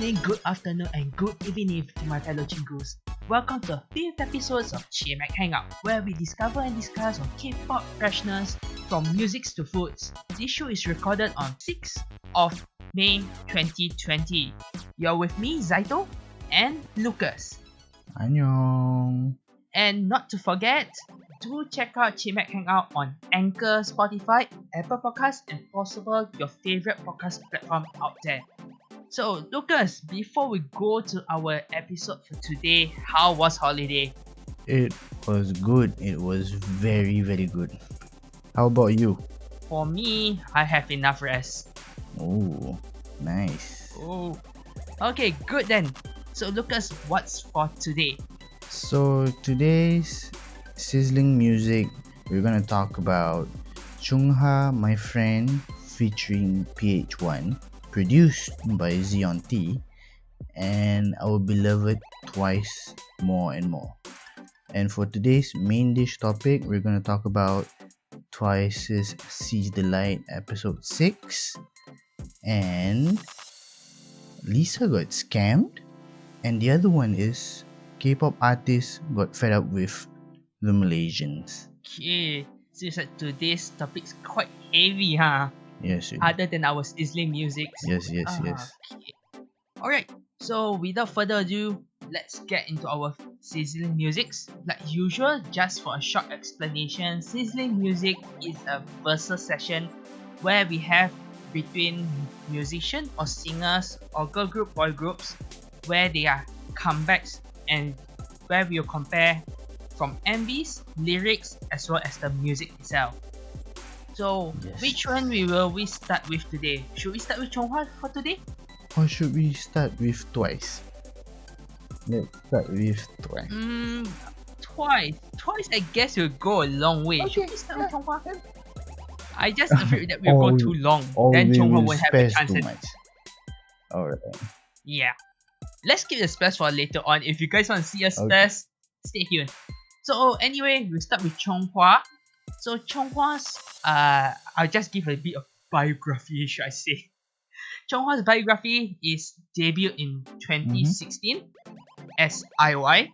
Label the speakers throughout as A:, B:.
A: morning, good afternoon, and good evening to my fellow chingus. Welcome to the 5th episode of Chimaek Hangout, where we discover and discuss on K-pop freshness from musics to foods. This show is recorded on 6th of May 2020. You're with me, Zaito, and Lucas.
B: Annyeong.
A: And not to forget, do check out Chimaek Hangout on Anchor, Spotify, Apple Podcasts, and possible your favorite podcast platform out there. So, Lucas, before we go to our episode for today, how was holiday?
B: It was good. It was very, very good. How about you?
A: For me, I have enough rest.
B: Oh, nice.
A: Oh, okay, good then. So, Lucas, what's for today?
B: So today's sizzling music, we're gonna talk about Chungha, My Friend, featuring PH1, produced by Zion.T, and our beloved Twice, More and More. And for today's main dish topic, we're gonna talk about Twice's Seize the Light episode 6, and Lisa got scammed, and the other one is Kpop Artist got fed up with the Malaysians.
A: Okay, seems like today's topic is quite heavy, huh?
B: Yes,
A: Other than our sizzling music.
B: yes.
A: Okay. Alright, so without further ado, let's get into our sizzling musics. Like usual, just for a short explanation, sizzling music is a versus session where we have between musician or singers or girl group, boy groups, where they are comebacks and where we will compare from MVs, lyrics, as well as the music itself. So,
B: Yes.
A: which one will we start with today? Should we start with Chunghwa for today?
B: Or should we start with Twice? Let's start with Twice.
A: Twice. Twice, I guess will go a long way. Should we start with Chunghwa? I just afraid that we'll go too long. Then
B: we
A: Chunghwa
B: will
A: won't have a
B: space
A: chance.
B: too much. Alright.
A: Yeah. Let's keep the spares for later on. If you guys want to see us
B: Okay.
A: spares, stay tuned. So anyway, we'll start with Chunghwa. So Chunghwa's I'll just give a bit of biography, should I say. Chunghwa's biography is debuted in 2016 as IOI,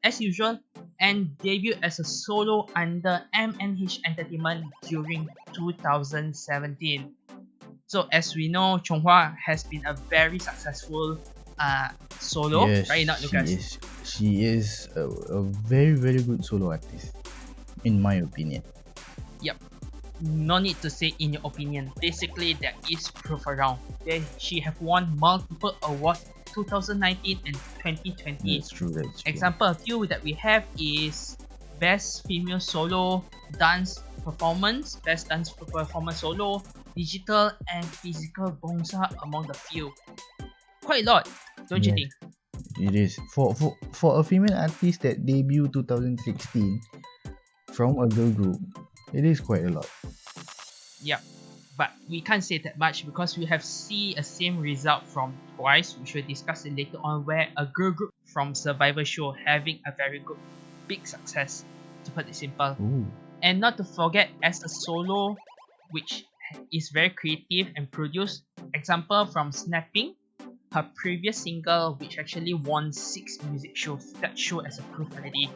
A: as usual, and debuted as a solo under MNH Entertainment during 2017. So as we know, Chunghwa has been a very successful solo,
B: Yes,
A: right? Not Lucas.
B: she is a very, very good solo artist, in my opinion.
A: Yep. No need to say in your opinion. Basically, there is proof around. She have won multiple awards 2019 and 2020.
B: That's true.
A: Example, a few that we have is Best Female Solo Dance Performance, Best Dance Performance Solo, Digital and Physical Bongsa among the few. Quite a lot, don't you
B: Yeah.
A: think?
B: It is for a female artist that debuted 2016 from a girl group. It is quite a lot.
A: Yep. But we can't say that much because we have seen a same result from Twice, which we'll discuss it later on, where a girl group from Survivor show having a very good big success, to put it simple.
B: Ooh.
A: And not to forget, as a solo, which is very creative and produced. Example from Snapping, her previous single, which actually won 6 music shows. That show as a proof already.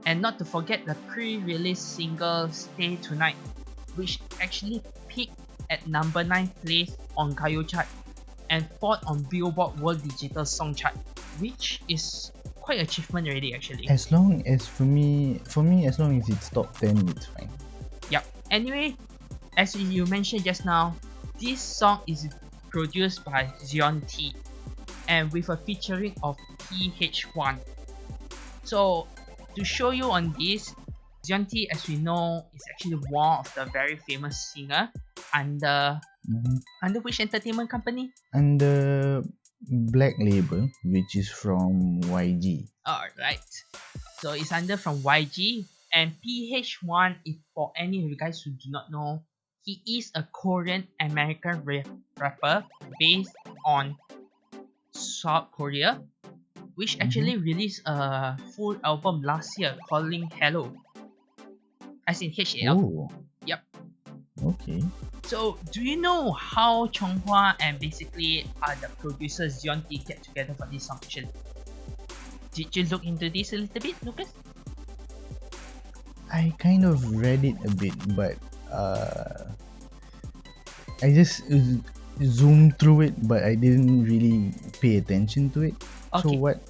A: And not to forget the pre-release single Stay Tonight, which actually peaked at number 9 place on Gayo chart and 4th on Billboard World Digital Song Chart, which is quite achievement already actually.
B: As long as for me, as long as it's top 10, it's fine.
A: Yep. Anyway, as you mentioned just now, this song is produced by Zion.T and with a featuring of PH1. So to show you on this, Zion.T, as we know, is actually one of the very famous singer under which entertainment company?
B: And the Black Label, which is from YG.
A: Alright. So it's under from YG, and PH1, if for any of you guys who do not know, he is a Korean American rapper based on South Korea, which actually released a full album last year calling Hello. As in HAL.
B: Oh.
A: Yep.
B: Okay.
A: So, do you know how Chonghua and basically the producer Zion.T get together for this song? Actually, did you look into this a little bit, Lucas?
B: I kind of read it a bit, but I just zoomed through it, but I didn't really pay attention to it. So
A: Okay.
B: what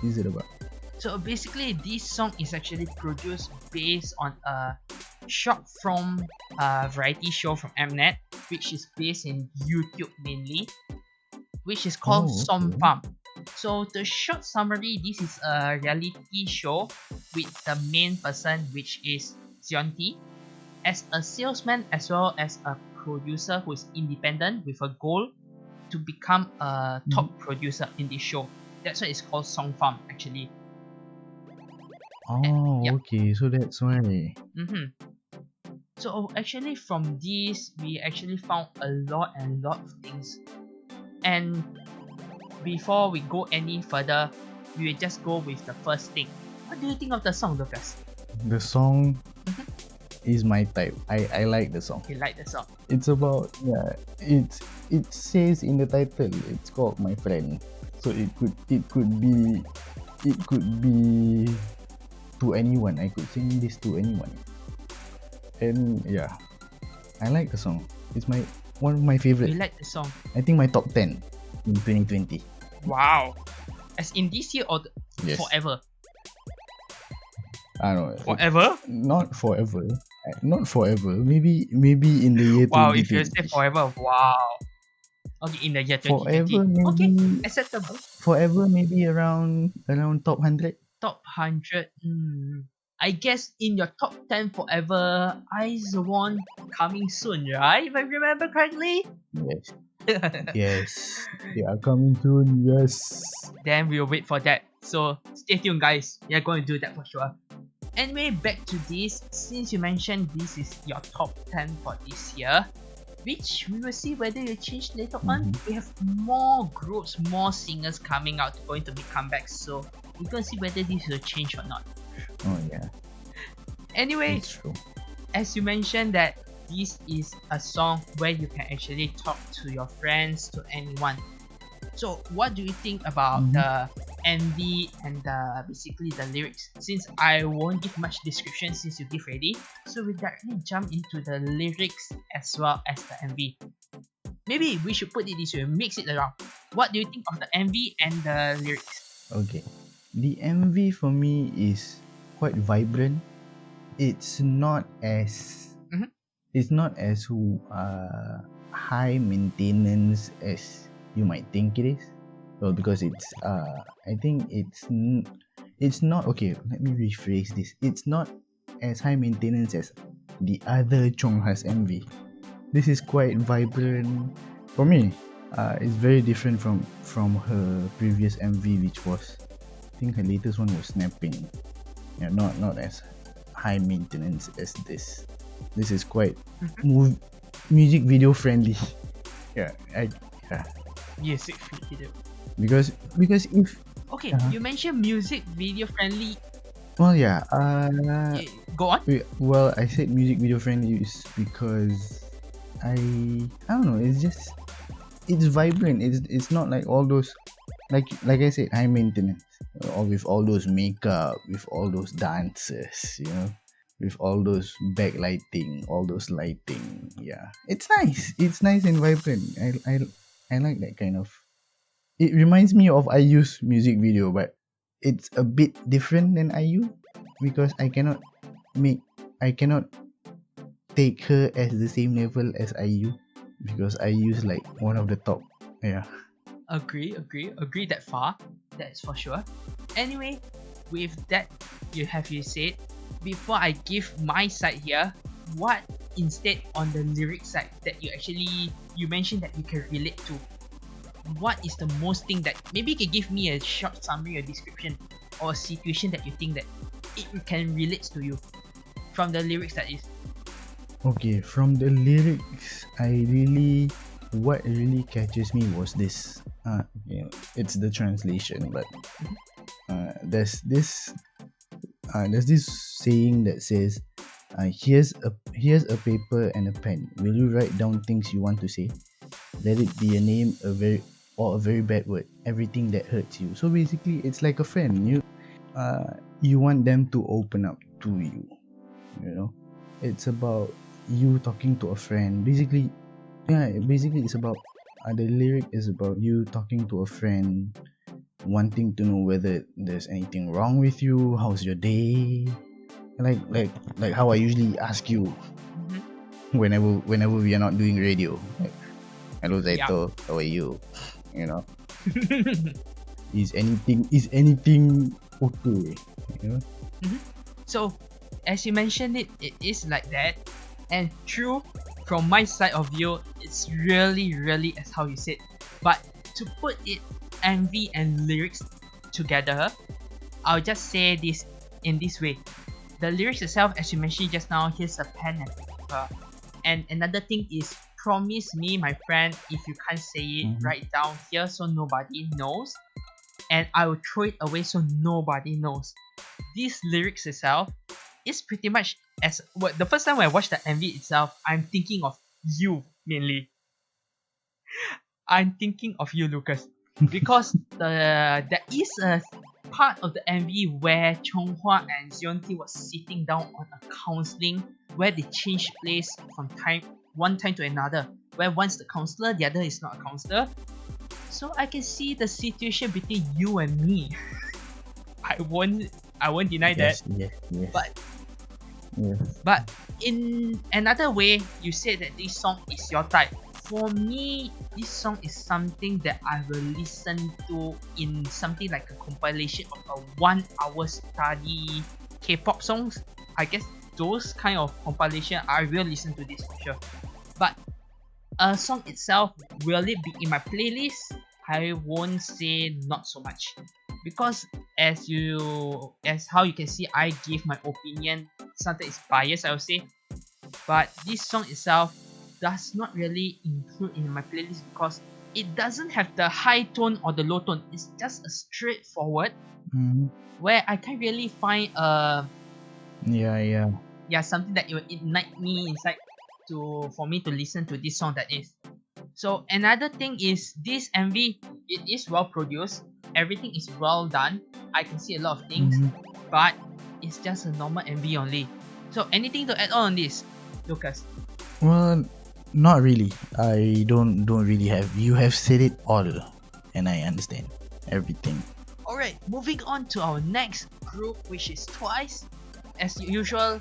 B: is it about?
A: So basically, this song is actually produced based on a short form variety show from Mnet, which is based in YouTube mainly, which is called
B: Oh,
A: Som
B: okay.
A: Farm. So the short summary, this is a reality show with the main person, which is Zion.T, as a salesman as well as a producer who is independent with a goal to become a top producer in this show. That's why it's called Song Farm actually.
B: Oh,
A: Yeah.
B: okay. So that's why.
A: Mm-hmm. So actually from this we actually found a lot of things. And before we go any further, we will just go with the first thing. What do you think of the song, Lucas?
B: The song
A: Mhm.
B: is my type. I like the song.
A: You like the song?
B: It's about, yeah, it says in the title, it's called My Friend. So it could be to anyone. I could sing this to anyone. And yeah, I like the song. It's one of my favorite.
A: You like the song?
B: I think my top 10 in 2020.
A: Wow. As in this year or
B: Yes.
A: forever?
B: I don't know.
A: Forever?
B: Not forever. Not forever. Maybe in the year
A: Wow, if you
B: 2020.
A: say forever, wow. Okay, in the year 2020.
B: Forever
A: Okay,
B: maybe
A: acceptable.
B: forever maybe around top 100.
A: Top 100. I guess in your top 10 forever, Eyes One coming soon, right? If I remember correctly.
B: Yes. Yes. They are coming soon. Yes.
A: Then we'll wait for that. So stay tuned, guys. We are going to do that for sure. Anyway, back to this. Since you mentioned this is your top 10 for this year, which we will see whether you change later on. We have more groups, more singers coming out going to make comebacks. So we're going to see whether this will change or not.
B: Oh yeah.
A: Anyway,
B: It's true.
A: as you mentioned that this is a song where you can actually talk to your friends, to anyone. So what do you think about the MV and basically the lyrics? Since I won't give much description since you give ready, so we directly jump into the lyrics as well as the MV. Maybe we should put it this way, mix it around. What do you think of the MV and the lyrics?
B: Okay. The MV for me is quite vibrant. It's not as
A: Mhm.
B: it's not as high maintenance as you might think it is. Well, because I think it's not okay. Let me rephrase this. It's not as high maintenance as the other Chungha's MV. This is quite vibrant for me. It's very different from her previous MV, which was, I think her latest one was Snapping. Yeah, not as high maintenance as this. This is quite music video friendly. Yeah, yeah.
A: Music video.
B: Because if
A: Okay, you mentioned music video friendly.
B: well, yeah.
A: Go on.
B: Well, I said music video friendly is because I don't know. It's vibrant. It's not like all those, like I said, high maintenance, or with all those makeup, with all those dances, with all those backlighting, all those lighting. Yeah, it's nice. It's nice and vibrant. I like that kind of. It reminds me of IU's music video, but it's a bit different than IU because I cannot take her as the same level as IU because IU's like one of the top. Yeah.
A: Agree that far. That's for sure. Anyway, with that you said, before I give my side here, what instead on the lyric side that you mentioned that you can relate to, what is the most thing that maybe you can give me a short summary or description or a situation that you think that it can relate to you from the lyrics that is.
B: Okay, from the lyrics, what really catches me was this. It's the translation, but there's this saying that says, Here's a paper and a pen. Will you write down things you want to say? Let it be a name, a very bad word. Everything that hurts you. So basically, it's like a friend. You want them to open up to you. You know, it's about you talking to a friend. Basically, yeah. Basically, it's about the lyric is about you talking to a friend, wanting to know whether there's anything wrong with you. How's your day? Like how I usually ask you
A: Mhm.
B: whenever we are not doing radio. Like, hello
A: Yeah.
B: Zaito, how are you? You know, is anything okay? You know?
A: Mhm. So, as you mentioned it is like that. And true, from my side of view, it's really as how you said. But to put it MV and lyrics together, I'll just say this in this way. The lyrics itself, as you mentioned just now, here's a pen and paper. And another thing is promise me, my friend, if you can't say it,
B: Mhm.
A: write down here so nobody knows. And I will throw it away so nobody knows. These lyrics itself is pretty much as the first time when I watched the MV itself, I'm thinking of you mainly. I'm thinking of you, Lucas, because there is a part of the MV where Chunghwa and Zion.T was sitting down on a counseling where they change place from one time to another. Where one's the counselor, the other is not a counselor. So I can see the situation between you and me. I won't I won't deny that.
B: Yes.
A: But
B: Yes.
A: But in another way, you said that this song is your type. For me, this song is something that I will listen to in something like a compilation of a 1 hour study K-pop songs. I guess those kind of compilation I will listen to this for sure. But a song itself, will it be in my playlist? I won't say not so much. Because as how you can see, I give my opinion. Something is biased, I would say. But this song itself does not really include in my playlist because it doesn't have the high tone or the low tone. It's just a straightforward
B: Mhm.
A: where I can't really find
B: Yeah.
A: something that it will ignite me inside to for me to listen to this song that is. So another thing is this MV, it is well produced. Everything is well done. I can see a lot of things,
B: Mhm.
A: but it's just a normal MV only. So anything to add on this, Lucas?
B: Well, not really. I don't really have. You have said it all, and I understand everything.
A: Alright, moving on to our next group, which is Twice. As usual,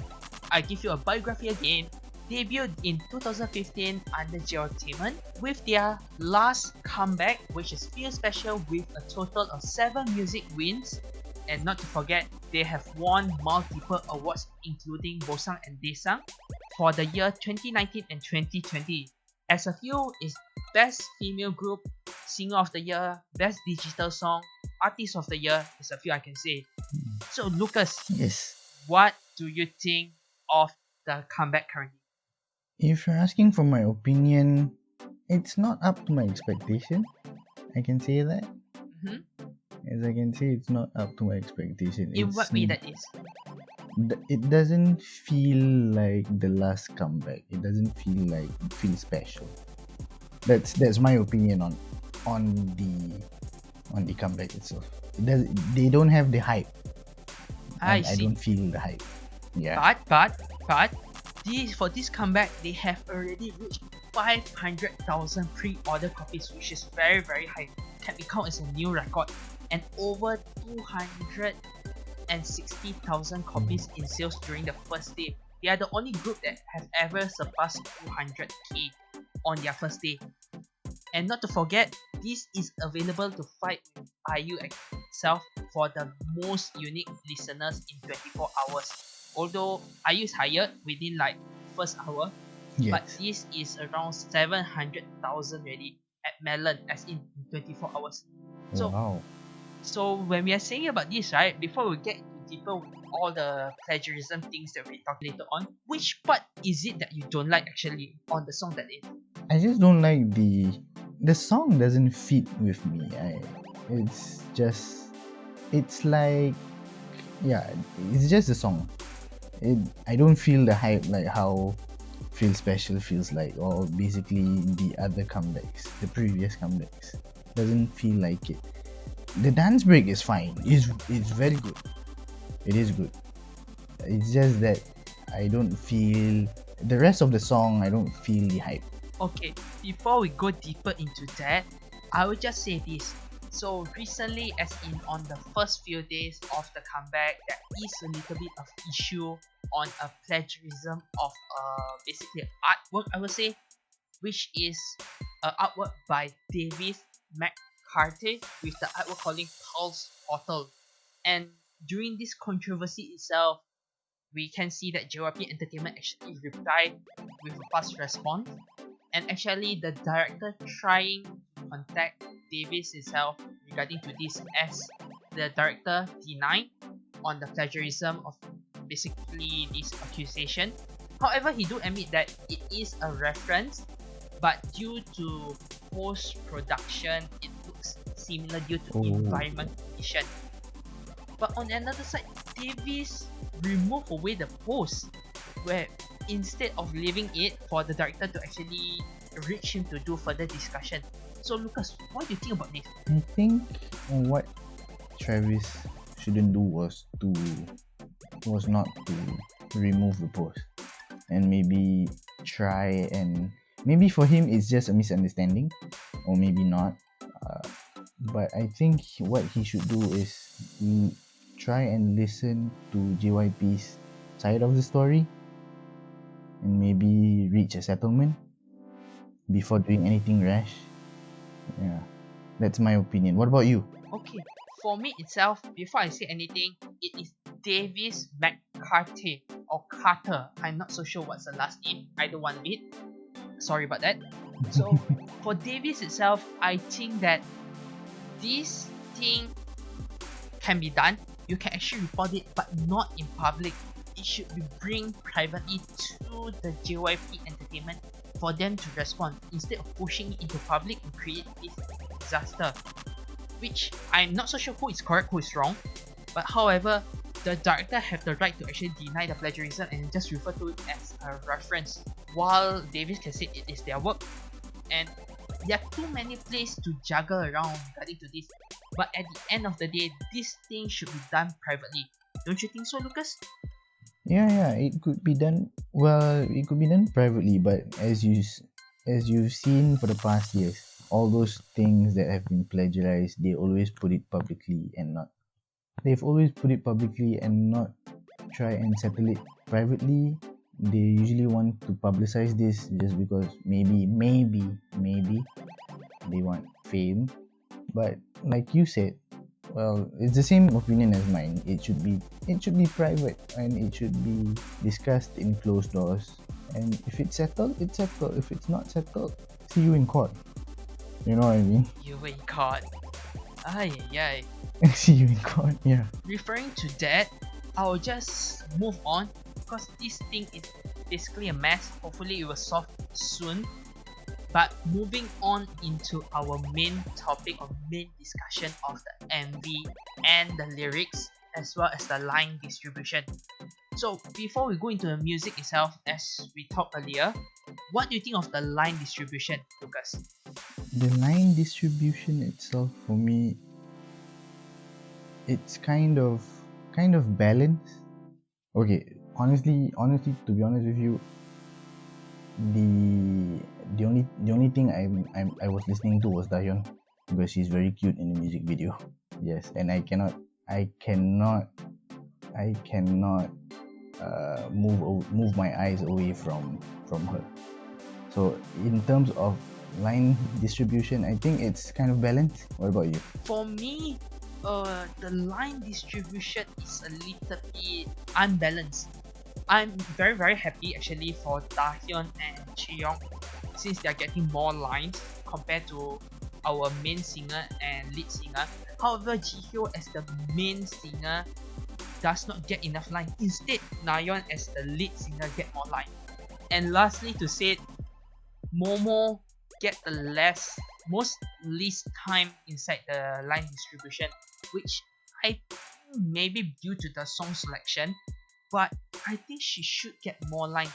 A: I give you a biography again. Debuted in 2015 under Entertainment with their last comeback, which is Feel Special with a total of 7 music wins. And not to forget, they have won multiple awards including Bosang and Desang for the year 2019 and 2020. As a few is Best Female Group, Singer of the Year, Best Digital Song, Artist of the Year is a few I can say. So Lucas,
B: Yes.
A: what do you think of the comeback currently?
B: If you're asking for my opinion, it's not up to my expectation. I can say that.
A: Hmm.
B: As I can say, it's not up to my expectation.
A: In what way that is?
B: It doesn't feel like the last comeback. It doesn't feel special. That's my opinion on the comeback itself. They don't have the hype.
A: I
B: I
A: see.
B: don't feel the hype. Yeah.
A: But for this comeback, they have already reached 500,000 pre-order copies, which is very high. Can be counted as a new record, and over 260,000 copies in sales during the first day. They are the only group that have ever surpassed 200k on their first day. And not to forget, this is available to fight with IU itself for the most unique listeners in 24 hours. Although IU is higher within like first hour, but
B: Yes.
A: this is around 700,000 already at Melon as in 24 hours. So
B: Wow.
A: so when we are saying about this, right, before we get deeper with all the plagiarism things that we talk later on, which part is it that you don't like actually on the song that is?
B: I just don't like the song doesn't fit with me. It's just it's like yeah, it's just a song. I don't feel the hype like how Feel Special feels like, or basically the other comebacks, the previous comebacks. Doesn't feel like it. The dance break is fine. It's very good. It is good. It's just that I don't feel the rest of the song. I don't feel the hype.
A: Okay, before we go deeper into that, I will just say this. So recently, as in on the first few days of the comeback, there is a little bit of issue on a plagiarism of basically artwork, I would say, which is artwork by Davis McCarthy with the artwork calling Pulse Portal. And during this controversy itself, we can see that JYP Entertainment actually replied with a fast response, and actually the director trying to contact Davis himself regarding to this, as the director denied on the plagiarism of basically this accusation. However, he do admit that it is a reference, but due to post production it looks similar due to
B: Oh,
A: environment condition. But on another side, Davis removed away the post, where instead of leaving it for the director to actually reach him to do further discussion. So Lucas, what do you think about this?
B: I think what Travis shouldn't do was not to remove the post, and maybe try and maybe for him it's just a misunderstanding, or maybe not. Uh, but I think what he should do is try and listen to JYP's side of the story and maybe reach a settlement before doing anything rash. Yeah, that's my opinion. What about you?
A: Okay, for me itself, before I say anything, it is Davis McCarthy or Carter. I'm not so sure what's the last name. Either one of it. Sorry about that. So for Davis itself, I think that this thing can be done. You can actually report it, but not in public. It should be bring privately to the JYP Entertainment for them to respond instead of pushing it into public and create this disaster. Which I'm not so sure who is correct, who is wrong. But however, the director have the right to actually deny the plagiarism and just refer to it as a reference, while Davis can say it is their work. And there are too many places to juggle around regarding to this. But at the end of the day, this thing should be done privately. Don't you think so, Lucas?
B: Yeah, it could be done. Well, it could be done privately, but as you've seen for the past years, all those things that have been plagiarized, they always put it publicly and not. They've always put it publicly and not try and settle it privately. They usually want to publicize this just because maybe they want fame. But like you said, well, it's the same opinion as mine. It should be private, and it should be discussed in closed doors. And if it's settled, it's settled. If it's not settled, see you in court. You know what I mean?
A: You were caught. Ay, ay,
B: See you in court. Yeah.
A: referring to that, I'll just move on because this thing is basically a mess. Hopefully, it will solve soon. But moving on into our main topic or main discussion of the MV and the lyrics, as well as the line distribution. So before we go into the music itself, as we talked earlier, what do you think of the line distribution, Lucas?
B: The line distribution itself for me, it's kind of balanced. Okay, honestly, to be honest with you, the the only thing I was listening to was Zion, because she's very cute in the music video. Yes, and I cannot move my eyes away from her. So in terms of line distribution, I think it's kind of balanced. What about you?
A: For me, the line distribution is a little bit unbalanced. I'm very happy actually for Dahyun and Cheong, since they're getting more lines compared to our main singer and lead singer. However, Jihyo as the main singer does not get enough line. Instead, Nayeon as the lead singer get more line. And lastly, to say it, Momo get the most least time inside the line distribution, which I think maybe due to the song selection. but I think she should get more lines.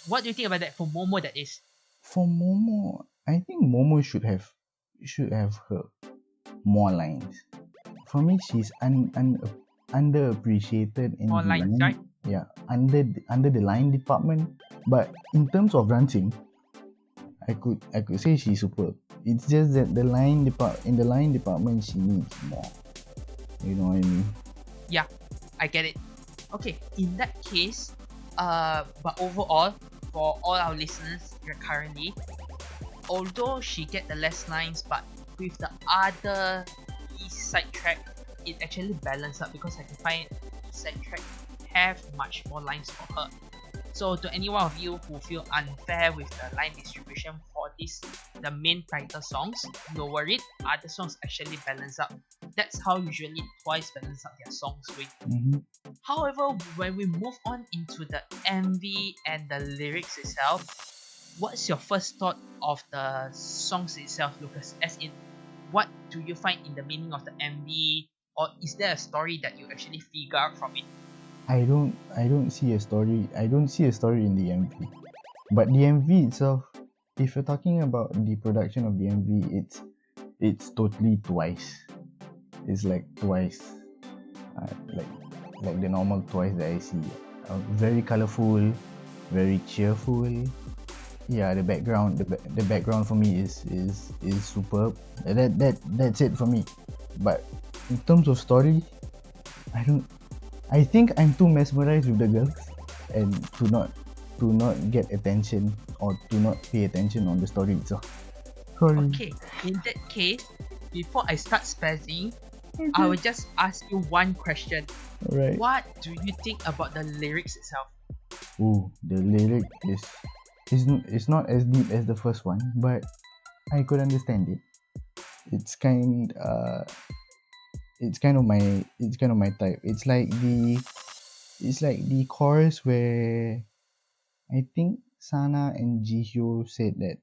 A: What do you think about that for Momo? That is.
B: For Momo, I think Momo should have her more lines. For me, she's underappreciated in
A: More
B: the
A: lines,
B: line.
A: right?
B: Yeah, under the line department. But in terms of dancing, I could say she's superb. It's just that in the line department she needs more. You know what I mean?
A: Yeah, I get it. Okay, in that case, but overall, for all our listeners here currently, although she get the less lines, but with the other East Side track, it actually balance up because I can find East Side track have much more lines for her. So to any one of you who feel unfair with the line distribution for the main title songs, no worry, other songs actually balance up. That's how usually Twice balance up their songs with.
B: Mm-hmm.
A: However, when we move on into the MV and the lyrics itself, what's your first thought of the songs itself, Lucas? As in, what do you find in the meaning of the MV, or is there a story that you actually figure out from it?
B: I don't see a story. I don't see a story in the MV. But the MV itself, if you're talking about the production of the MV, it's totally Twice. It's like Twice, like the normal Twice that I see. Very colorful, very cheerful. Yeah, the background for me is superb. That's it for me. But in terms of story, I think I'm too mesmerized with the girls and to not get attention or to not pay attention on the story itself. Sorry.
A: Okay, in that case, before I start spazzing, I will just ask you one question.
B: Right.
A: What do you think about the lyrics itself?
B: Ooh, the lyric is not as deep as the first one, but I could understand it. It's kind of my type. It's like the chorus where I think Sana and Jihyo said that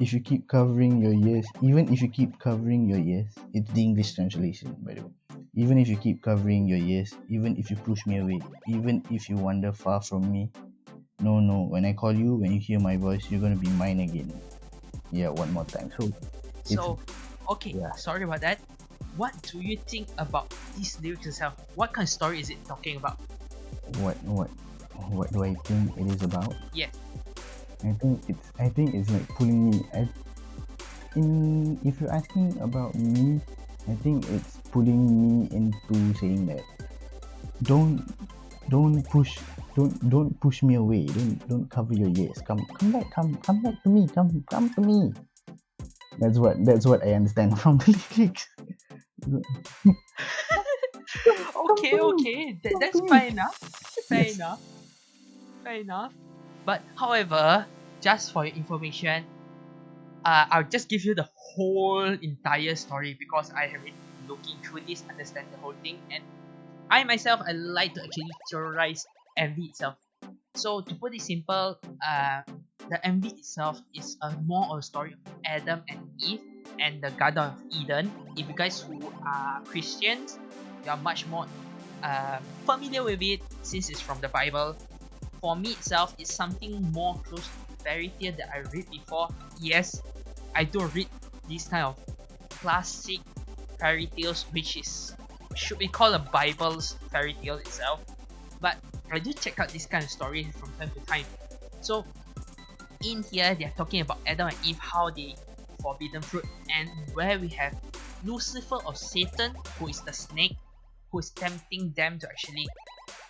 B: if you keep covering your ears, even if you keep covering your ears, it's the English translation, by the way. Even if you keep covering your ears, even if you push me away, even if you wander far from me, no, when I call you, when you hear my voice, you're gonna be mine again. Yeah, one more time.
A: So, okay,
B: yeah.
A: sorry about that. What do you think about these lyrics itself? What kind of story is it talking about?
B: What do I think it is about?
A: Yes.
B: I think it's like pulling me. If you're asking about me, I think it's pulling me into saying that don't push me away. Don't cover your ears. Come back to me. Come to me. That's what I understand from the lyrics.
A: Okay, that's fair enough. Fair enough. But however, just for your information, I'll just give you the whole entire story because I have been looking through this, understand the whole thing, and I myself I like to actually theorize MV itself. So to put it simple, the MV itself is more of a story of Adam and Eve and the Garden of Eden. If you guys who are Christians, you are much more familiar with it since it's from the Bible. For me itself, it's something more close to fairy tale that I read before. Yes, I do read this kind of classic fairy tales, which should be called a Bible's fairy tale itself. But I do check out this kind of story from time to time. So in here, they are talking about Adam and Eve, how they forbidden fruit, and where we have Lucifer or Satan, who is the snake, who is tempting them to actually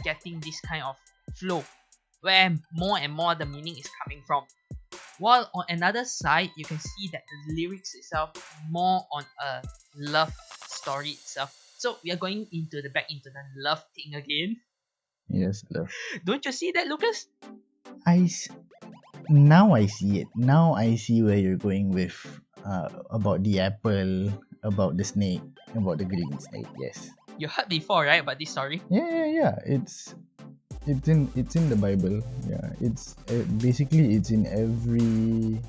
A: getting this kind of flow, where more and more the meaning is coming from. While on another side, you can see that the lyrics itself more on a love story itself. So we are going back into the love thing again.
B: Yes, love.
A: Don't you see that, Lucas?
B: Now I see it. Now I see where you're going with about the apple, about the snake, about the green snake. Yes.
A: You heard before, right, about this story?
B: Yeah. It's in the Bible. Yeah. It's basically it's in every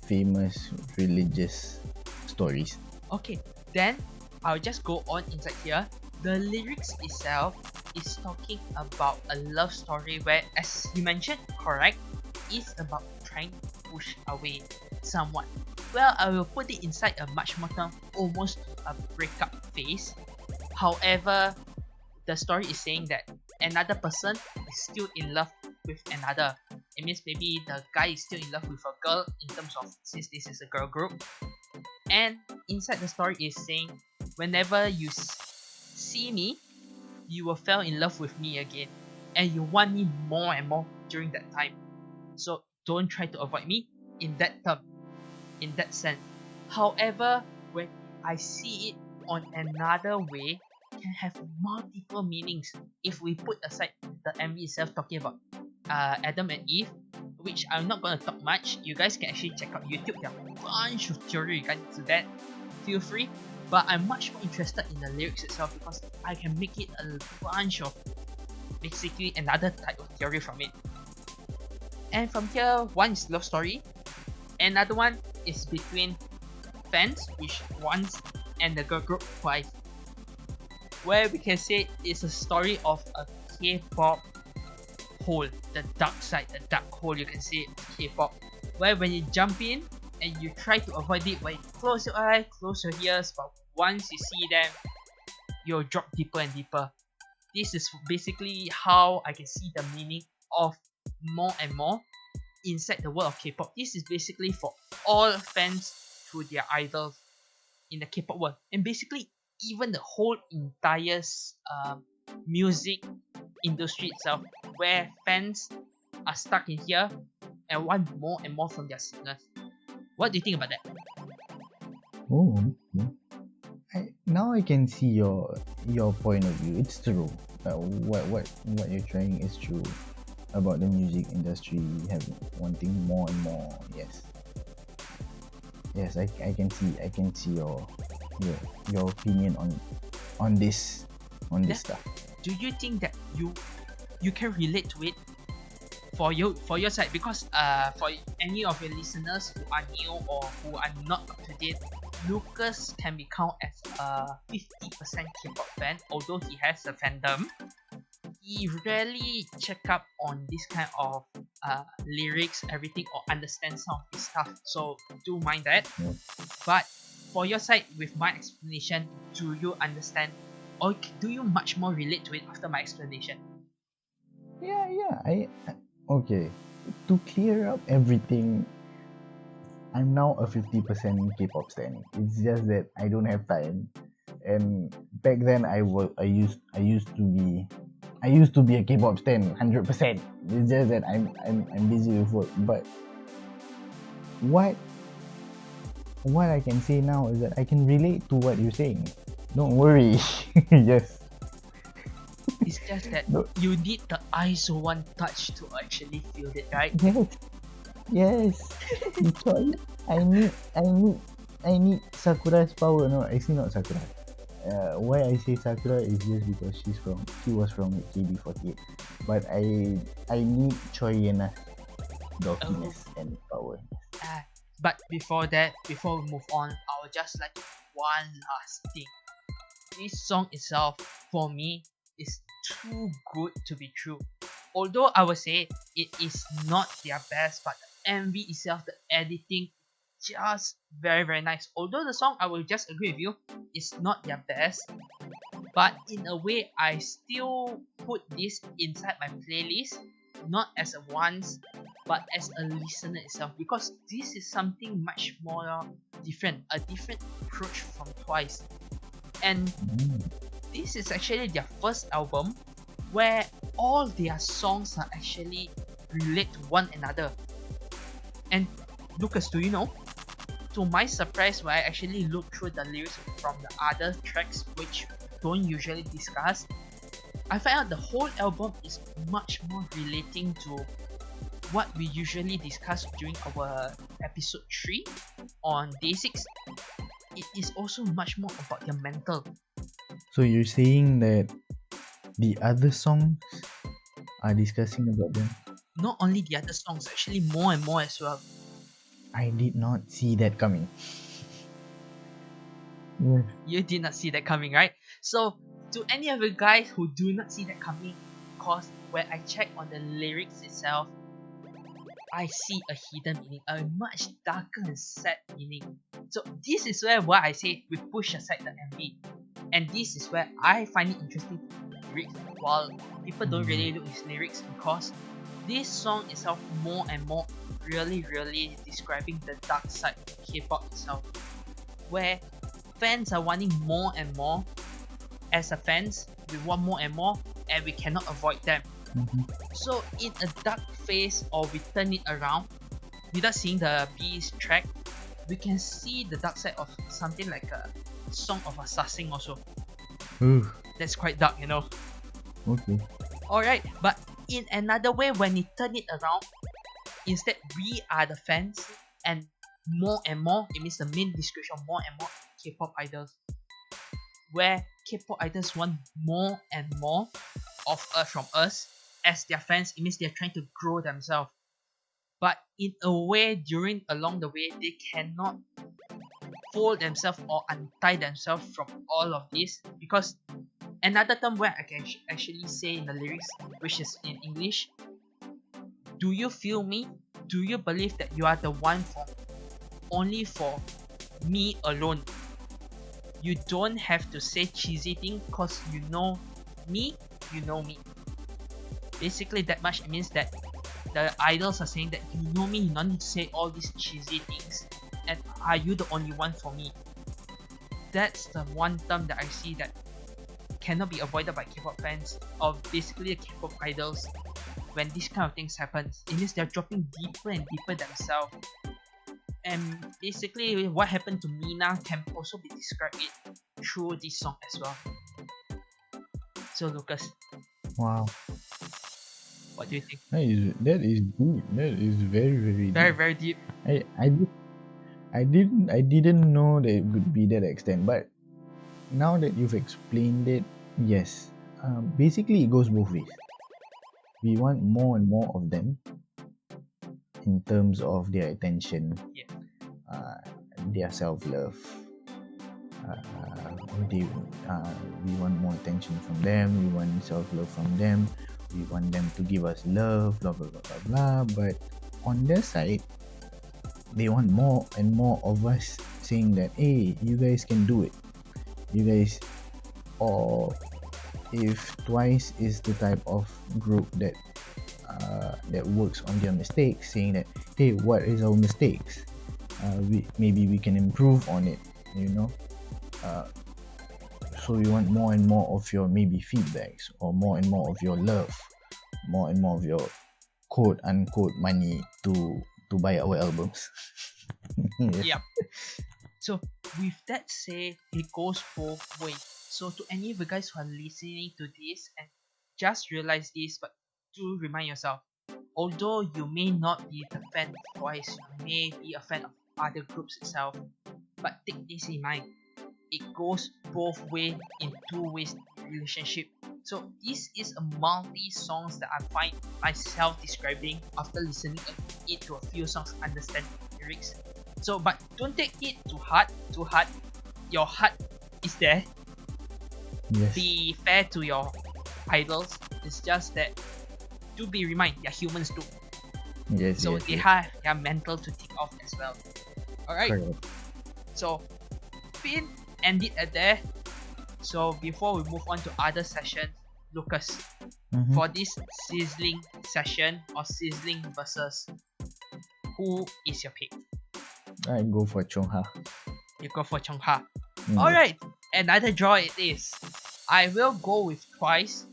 B: famous religious stories.
A: Okay, then I'll just go on inside here. The lyrics itself is talking about a love story where, as you mentioned, correct, is about trying to push away someone. Well, I will put it inside a much more term, almost a breakup phase. However, the story is saying that another person is still in love with another. It means maybe the guy is still in love with a girl in terms of, since this is a girl group. And inside the story is saying, whenever you see me, you will fall in love with me again, and you want me more and more during that time. So don't try to avoid me in that term, in that sense. However, when I see it on another way, can have multiple meanings. If we put aside the MV itself talking about Adam and Eve, which I'm not gonna talk much. You guys can actually check out YouTube. There are a bunch of theory regards to that. Feel free. But I'm much more interested in the lyrics itself because I can make it a bunch of basically another type of theory from it. And from here, one is love story, another one is between fans, which once, and the girl group Twice, where we can say it's a story of a K-pop hole, the dark side, the dark hole you can say of K-pop, where when you jump in and you try to avoid it, when you close your eye, close your ears, but once you see them, you'll drop deeper and deeper. This is basically how I can see the meaning of more and more inside the world of K-pop. This is basically for all fans to their idols in the K-pop world, and basically even the whole entire music industry itself, where fans are stuck in here and want more and more from their singers. What do you think about that?
B: Oh, okay. Now I can see your point of view. It's true. What you're trying is true about the music industry having wanting more and more. Yes. Yes, I can see your opinion on this stuff.
A: Do you think that you can relate to it for your side? Because for any of your listeners who are new or who are not up to date, Lucas can be counted as a 50% K-pop fan, although he has a fandom. He rarely check up on this kind of lyrics, everything, or understand some of this stuff. So do mind that.
B: Yeah.
A: But for your side, with my explanation, do you understand, or do you much more relate to it after my explanation?
B: Yeah. Okay. To clear up everything, I'm now a 50% K-pop stan. It's just that I don't have time. And back then I used to be a K-pop stan 100%. It's just that I'm busy with work. But what I can say now is that I can relate to what you're saying. Don't worry. Yes.
A: It's just that
B: No.
A: you need the ISO 1 touch to actually feel it, right?
B: Yes. Because I need Sakura's power. No, actually not Sakura. Why I say Sakura is just because she was from KB48. But I need Choi Yena's dorkiness and power.
A: But before that, before we move on, I would just like one last thing. This song itself, for me, is too good to be true. Although I would say it is not their best, but the MV itself, the editing, just very very nice. Although the song, I will just agree with you, is not their best, but in a way, I still put this inside my playlist, not as a once, but as a listener itself, because this is something much more different, a different approach from Twice. And this is actually their first album where all their songs are actually relate to one another. And Lucas, do you know? To my surprise, when I actually look through the lyrics from the other tracks which don't usually discuss, I find out the whole album is much more relating to what we usually discuss during our episode 3 on day 6. It is also much more about their mental.
B: So you're saying that the other songs are discussing about them?
A: Not only the other songs, actually more and more as well.
B: I did not see that coming. Yes.
A: You did not see that coming, right? So to any of you guys who do not see that coming, cause when I check on the lyrics itself, I see a hidden meaning, a much darker and sad meaning. So this is why I say we push aside the MV, and this is where I find it interesting lyrics, while people don't really look at his lyrics, because this song itself more and more really describing the dark side of K-pop itself, where fans are wanting more and more. As a fans, we want more and more, and we cannot avoid them. So in a dark phase, or we turn it around, without seeing the B's track, we can see the dark side of something like a song of assassin also.
B: Ooh,
A: That's quite dark, you know.
B: okay.
A: Alright, but in another way, when we turn it around, instead we are the fans, and more, it means the main description, more and more K-pop idols, where K-pop idols want more and more of us from us as their fans. It means they're trying to grow themselves, but in a way, along the way, they cannot fold themselves or untie themselves from all of this, because another term where I can actually say in the lyrics, which is in English, do you feel me? Do you believe that you are the one for only for me alone? You don't have to say cheesy thing, cause you know me. Basically that much. It means that the idols are saying that you know me, you don't need to say all these cheesy things, and are you the only one for me? That's the one term that I see that cannot be avoided by K-pop fans, or basically the K-pop idols. When these kind of things happen, it means they're dropping deeper and deeper themselves. And basically what happened to Mina can also be described it through this song as well. So Lucas,
B: Wow.
A: what do you think?
B: That is deep. That is very deep.
A: Very deep.
B: I didn't know that it would be that extent, but now that you've explained it, yes. Basically, it goes both ways. We want more and more of them in terms of their attention,
A: Yeah.
B: their self-love. They, we want more attention from them. We want self-love from them. We want them to give us love, blah blah blah blah blah. But on their side, they want more and more of us saying that, hey, you guys can do it. You guys, or if Twice is the type of group that works on their mistakes, saying that, hey, what is our mistakes? Maybe we can improve on it, you know. So we want more and more of your maybe feedbacks, or more and more of your love, more and more of your quote unquote money to buy our albums. Yes.
A: Yep. So with that said, it goes both ways. So to any of the guys who are listening to this, and just realize this, but do remind yourself, although you may not be the fan of Twice, you may be a fan of other groups itself, but take this in mind, it goes both ways in two ways relationship. So this is a multi songs that I find myself describing after listening it to a few songs, understand lyrics. So but don't take it too hard. Your heart is there.
B: Yes.
A: Be fair to your idols. It's just that to be reminded, they're humans too.
B: Yes.
A: So
B: yes,
A: they
B: yes.
A: have their mental to take off as well. Alright.
B: Correct.
A: So pin end it at there. So before we move on to other sessions, Lucas,
B: Mhm.
A: for this sizzling session or sizzling versus, who is your pick?
B: I go for Chungha.
A: You go for Chungha.
B: Mm.
A: Alright, another draw it is. I will go with Twice,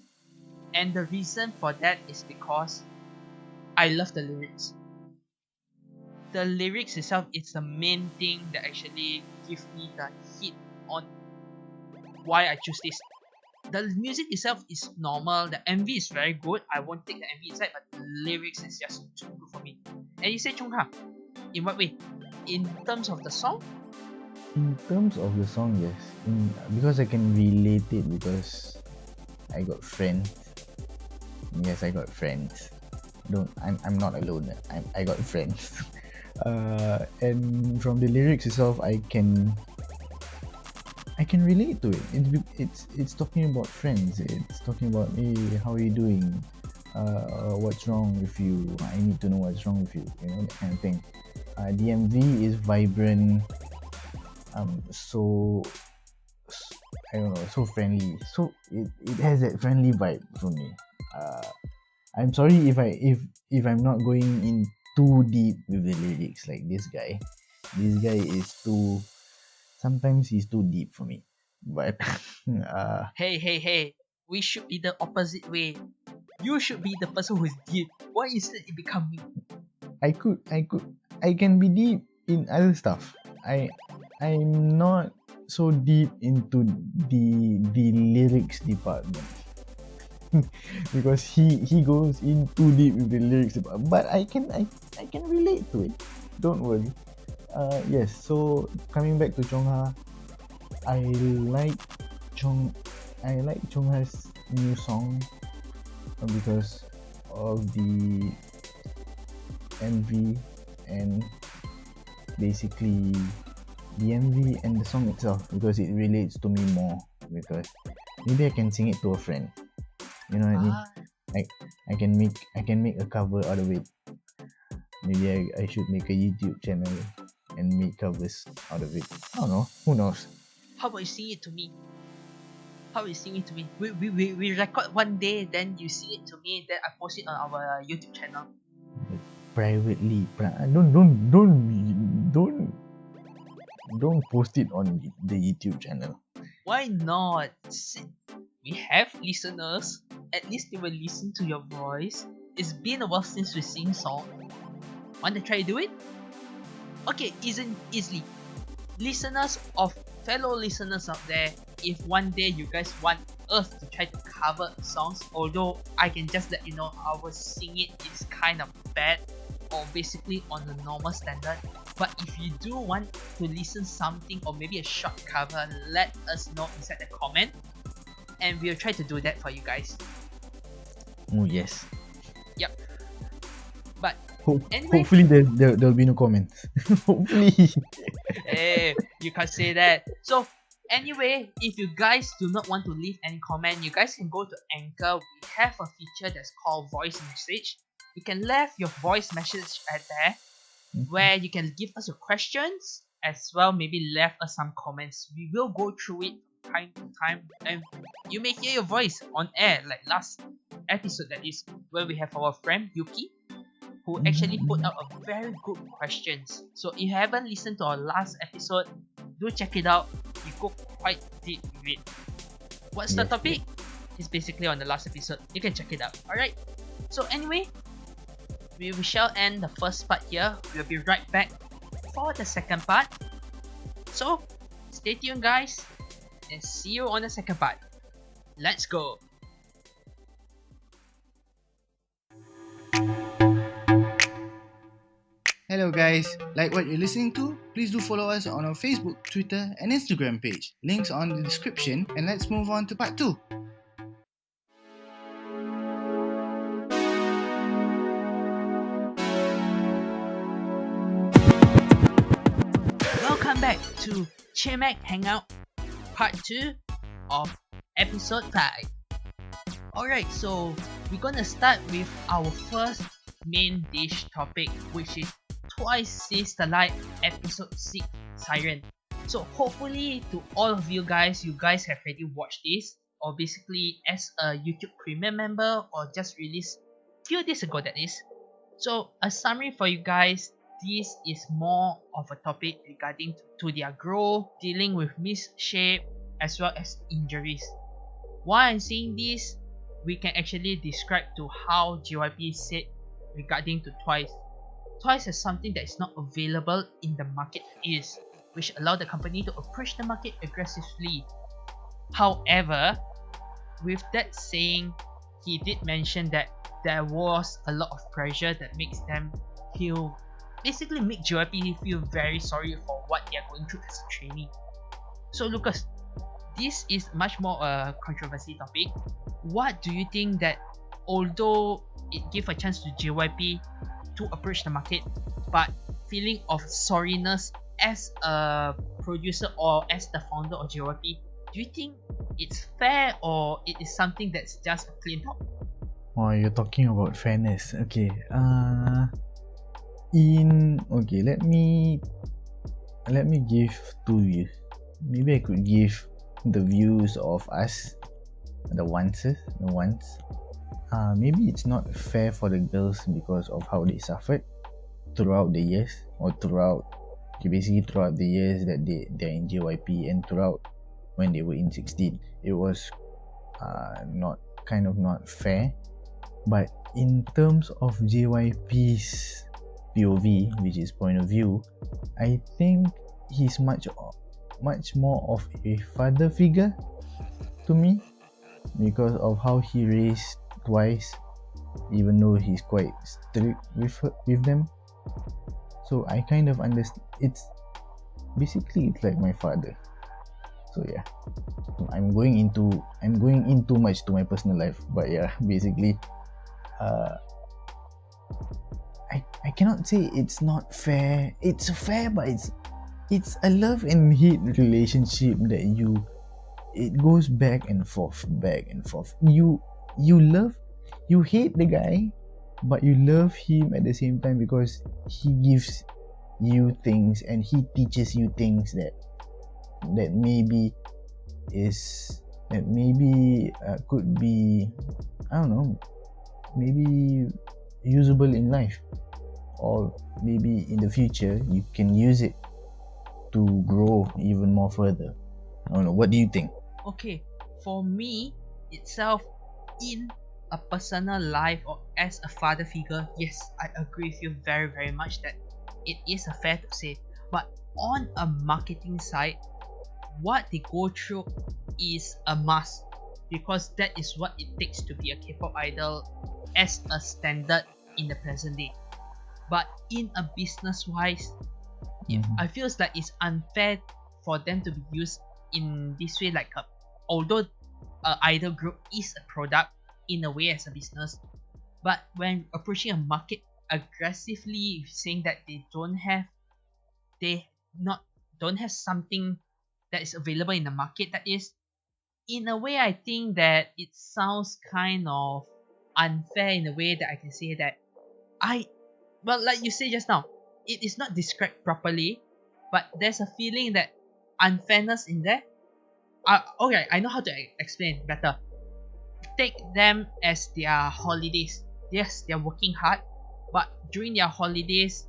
A: and the reason for that is because I love the lyrics. The lyrics itself is the main thing that actually give me the hit on why I choose this. The music itself is normal, the MV is very good. I won't take the MV inside, but the lyrics is just too good for me. And you say Chungha. In what way? In terms of the song?
B: In terms of the song, yes. Because I can relate it, because I got friends. Yes, I got friends. I'm not alone. I got friends. And from the lyrics itself, I can relate to it. it's talking about friends. It's talking about, hey, how are you doing? What's wrong with you? I need to know what's wrong with you. You know, that kind of thing. DMV is vibrant. So I don't know, so friendly. So it has that friendly vibe for me. I'm sorry if I'm not going in too deep with the lyrics like this guy. This guy is too. Sometimes he's too deep for me. But
A: Hey, we should be the opposite way. You should be the person who is deep. Why is it becoming?
B: I can be deep in other stuff. I'm not so deep into the lyrics department. Because he goes in too deep with the lyrics department. But I can relate to it. Don't worry. Yes, so coming back to Chungha, I like Chungha's new song because of the MV and basically the MV and the song itself, because it relates to me more, because maybe I can sing it to a friend. You know what I mean? Like I can make a cover out of it. Maybe I should make a YouTube channel and make covers out of it. I don't know. Who knows?
A: How about you sing it to me? How about you sing it to me? We record one day, then you sing it to me, then I post it on our YouTube channel.
B: Privately, don't post it on the YouTube channel.
A: Why not? We have listeners. At least they will listen to your voice. It's been a while since we sing song. Want to try to do it? Okay, isn't easily. Listeners of fellow listeners out there, if one day you guys want us to try to cover songs, although I can just let you know our singing is kind of bad or basically on the normal standard. But if you do want to listen something or maybe a short cover, let us know inside the comment, and we'll try to do that for you guys.
B: Oh yes.
A: Yep. But anyway,
B: hopefully there'll be no comments. Hopefully.
A: hey, you can't say that. So anyway, if you guys do not want to leave any comment, you guys can go to Anchor. We have a feature that's called voice message. You can leave your voice message at there, where you can give us your questions as well, maybe leave us some comments. We will go through it from time to time, and you may hear your voice on air, like last episode, that is where we have our friend Yuki, who actually put out a very good questions. So if you haven't listened to our last episode, do check it out. We go quite deep with it. What's the topic? It's basically on the last episode. You can check it out. Alright. So anyway, we shall end the first part here. We'll be right back for the second part. So stay tuned guys, and see you on the second part. Let's go.
B: Hello guys, like what you're listening to? Please do follow us on our Facebook, Twitter and Instagram page. Links on the description, and let's move on to part 2.
A: Welcome back to Chimaek Hangout, part 2 of episode 5. Alright, so we're gonna start with our first main dish topic, which is Twice Sees the Light episode 6 Siren. So hopefully to all of you guys have already watched this, or basically as a YouTube Premium member, or just released few days ago, that is. So a summary for you guys, this is more of a topic regarding to their growth, dealing with misshape as well as injuries. Why I'm saying this, we can actually describe to how JYP said regarding to Twice. Twice is something that is not available in the market is, which allow the company to approach the market aggressively. However, with that saying, he did mention that there was a lot of pressure that makes them feel, basically make JYP feel very sorry for what they are going through as a trainee. So Lucas, this is much more a controversy topic. What do you think that although it gave a chance to JYP to approach the market, but feeling of sorriness as a producer or as the founder of JYP, do do you think it's fair or it is something that's just a clean talk?
B: Oh, you're talking about fairness. Okay. Let me give two views. Maybe I could give the views of us, the ones. Maybe it's not fair for the girls because of how they suffered throughout the years, or basically throughout the years that they're in JYP, and throughout when they were in 16. It was not fair. But in terms of JYP's POV, which is point of view, I think he's much more of a father figure to me, because of how he raised Twice, even though he's quite strict with them. So I kind of understand. It's like my father. So yeah, I'm going in too much to my personal life, but yeah, basically, I cannot say it's not fair. It's fair, but it's a love and hate relationship that it goes back and forth. You hate the guy, but you love him at the same time because he gives you things and he teaches you things that maybe could be, I don't know, maybe usable in life, or maybe in the future you can use it to grow even more further. I don't know, what do you think?
A: Okay, for me itself, in a personal life or as a father figure, yes, I agree with you very, very much that it is a fair to say. But on a marketing side, what they go through is a must, because that is what it takes to be a K-pop idol as a standard in the present day. But in a business wise, I feel like it's unfair for them to be used in this way. Like, although a idol group is a product in a way as a business, but when approaching a market aggressively, saying that they don't have something that is available in the market, that is, in a way, I think that it sounds kind of unfair in a way that I can say that like you say just now, it is not described properly, but there's a feeling that unfairness in there. Okay, I know how to explain better. Take them as their holidays. Yes, they're working hard, but during their holidays,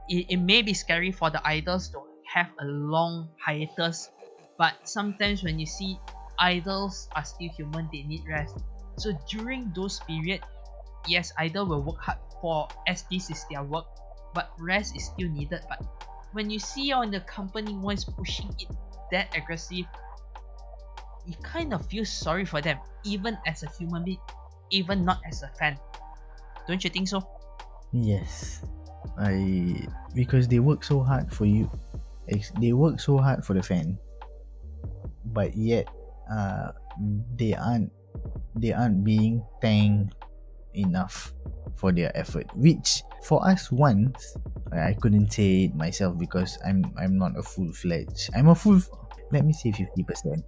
A: it may be scary for the idols to have a long hiatus. But sometimes when you see idols are still human, they need rest. So during those period, yes, idol will work hard for, as this is their work, but rest is still needed. But when you see on the company wise pushing it that aggressive, you kind of feel sorry for them, even as a human being, even not as a fan. Don't you think so?
B: Yes, because they work so hard for you. They work so hard for the fan, but yet they aren't being thanked enough for their effort, which for us, once I couldn't say it myself because I'm not a full-fledged. Let me say 50%.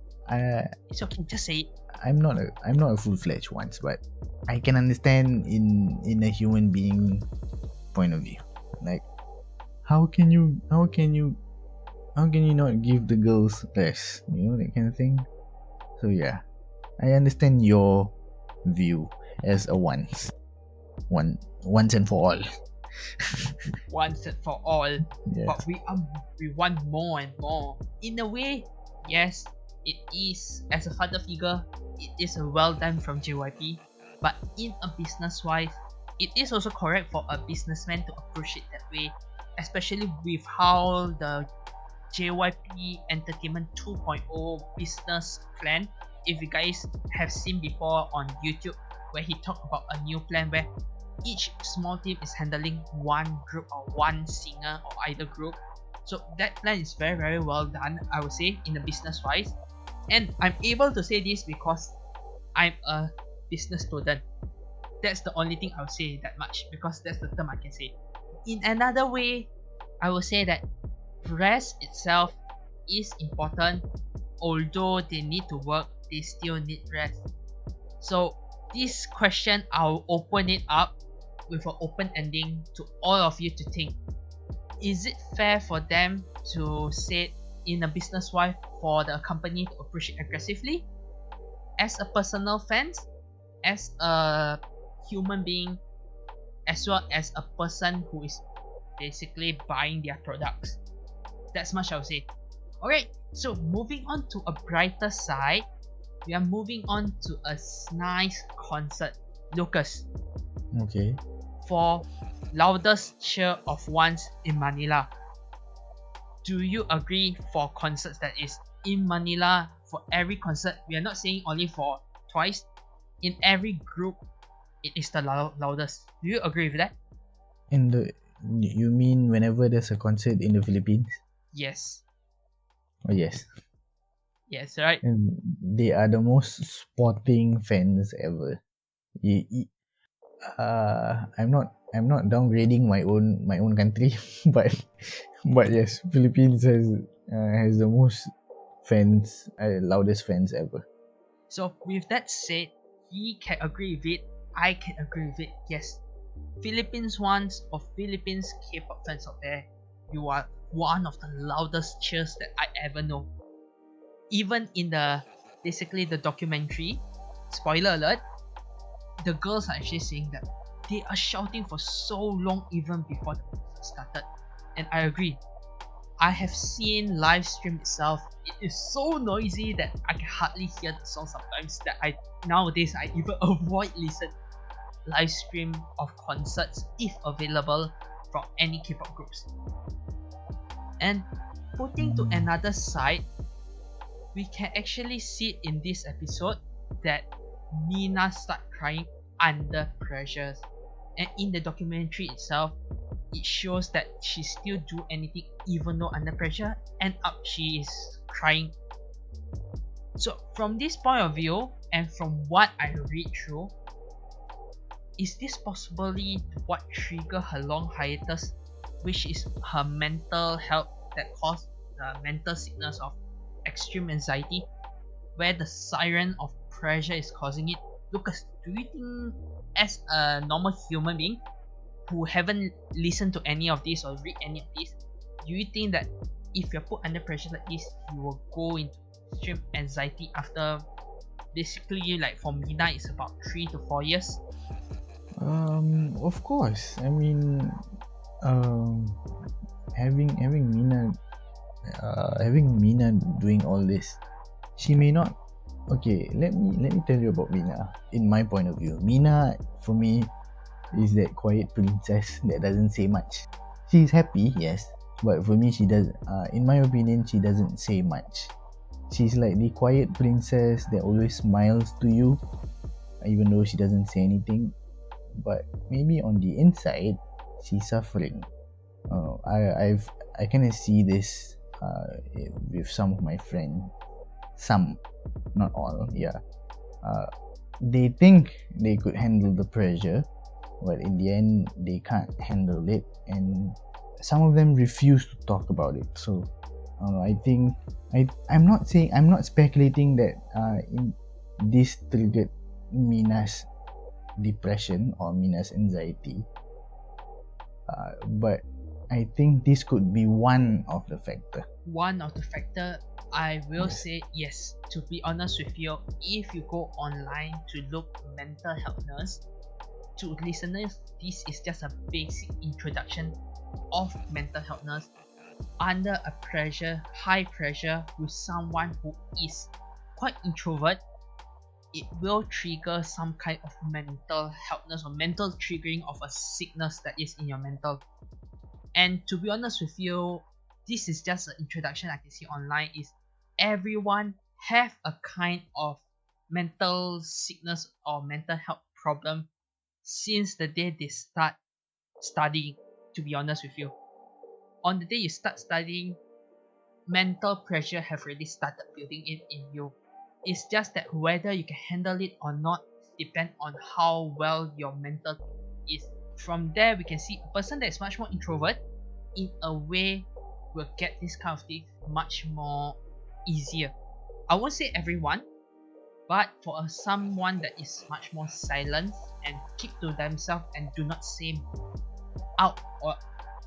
A: It's okay, just say it.
B: I'm not a full-fledged once, but I can understand in a human being point of view. Like, how can you not give the girls less, that kind of thing. So yeah, I understand your view as a once and for all.
A: Once and for all.
B: Yes.
A: But we want more and more. In a way, yes, it is, as a father figure, it is a well done from JYP. But in a business wise, it is also correct for a businessman to approach it that way, especially with how the JYP Entertainment 2.0 business plan, if you guys have seen before on YouTube, where he talked about a new plan where each small team is handling one group or one singer or idol group. So that plan is very, very well done, I would say, in the business wise. And I'm able to say this because I'm a business student. That's the only thing I would say that much, because that's the term I can say. In another way, I would say that rest itself is important, although they need to work, they still need rest. So this question, I'll open it up with an open ending to all of you to think. Is it fair for them to say in a business wise for the company to approach it aggressively? As a personal fan, as a human being, as well as a person who is basically buying their products. That's much I'll say. Alright, so moving on to a brighter side, we are moving on to a nice concert. Lucas,
B: Okay.
A: for loudest cheer of once in Manila, do you agree for concerts that is in Manila, for every concert? We are not saying only for Twice. In every group, it is the loudest. Do you agree with that?
B: In the You mean whenever there's a concert in the Philippines?
A: Yes.
B: Oh yes.
A: Yes, right.
B: And they are the most sporting fans ever. I'm not downgrading my own country, but yes, Philippines has the most fans, loudest fans ever.
A: So with that said, he can agree with it. I can agree with it. Yes, Philippines ones or Philippines K-pop fans out there, you are one of the loudest cheers that I ever know. Even in the basically the documentary, spoiler alert, the girls are actually saying that they are shouting for so long even before the concert started. And I agree. I have seen live stream itself. It is so noisy that I can hardly hear the song sometimes. That I nowadays I even avoid listen live stream of concerts if available from any K-pop groups. And putting to another side, we can actually see in this episode that Mina start crying under pressures. And in the documentary itself, it shows that she still do anything even though under pressure, and up she is crying. So from this point of view, and from what I read through, is this possibly what triggered her long hiatus, which is her mental health that caused the mental sickness of extreme anxiety, where the siren of pressure is causing it? Lucas, do you think, as a normal human being who haven't listened to any of this or read any of this, do you think that if you're put under pressure like this, you will go into extreme anxiety after basically, like for Mina, it's about 3 to 4 years?
B: Of course. I mean, um, having Mina doing all this, she may not. Okay, let me tell you about Mina. In my point of view, Mina for me is that quiet princess that doesn't say much. She's happy, yes, but for me she does. In my opinion, she doesn't say much. She's like the quiet princess that always smiles to you, even though she doesn't say anything. But maybe on the inside, she's suffering. I kind of see this with some of my friends. Some, not all. Yeah. They think they could handle the pressure, but in the end, they can't handle it, and some of them refuse to talk about it. So, I think I'm not speculating that this triggered Mina's depression or Mina's anxiety, but I think this could be one of the factor.
A: One of the factor, I will
B: Yes.
A: say yes. To be honest with you, if you go online to look mental healthness, to listeners, this is just a basic introduction of mental healthness. Under a pressure, high pressure, with someone who is quite introvert, it will trigger some kind of mental healthness or mental triggering of a sickness that is in your mental. And to be honest with you, this is just an introduction I can see online, is everyone have a kind of mental sickness or mental health problem since the day they start studying. To be honest with you, on the day you start studying, mental pressure have already started building in you. It's just that whether you can handle it or not depend on how well your mental is. From there, we can see a person that is much more introvert, in a way, will get this kind of thing much more easier. I won't say everyone, but for someone that is much more silent and keep to themselves and do not say out or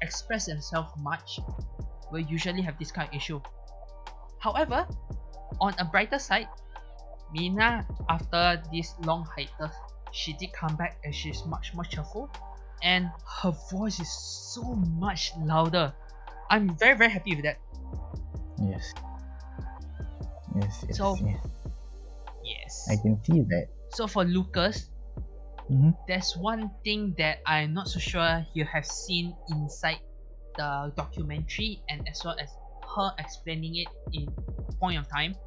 A: express themselves much, will usually have this kind of issue. However, on a brighter side, Mina, after this long hiatus, she did come back and she's much more cheerful, and her voice is so much louder. I'm very very happy with that.
B: Yes. Yes. Yes.
A: So
B: yes.
A: yes.
B: I can see that.
A: So for Lucas,
B: Mm-hmm.
A: there's one thing that I'm not so sure you have seen inside the documentary, and as well as her explaining it in point of time.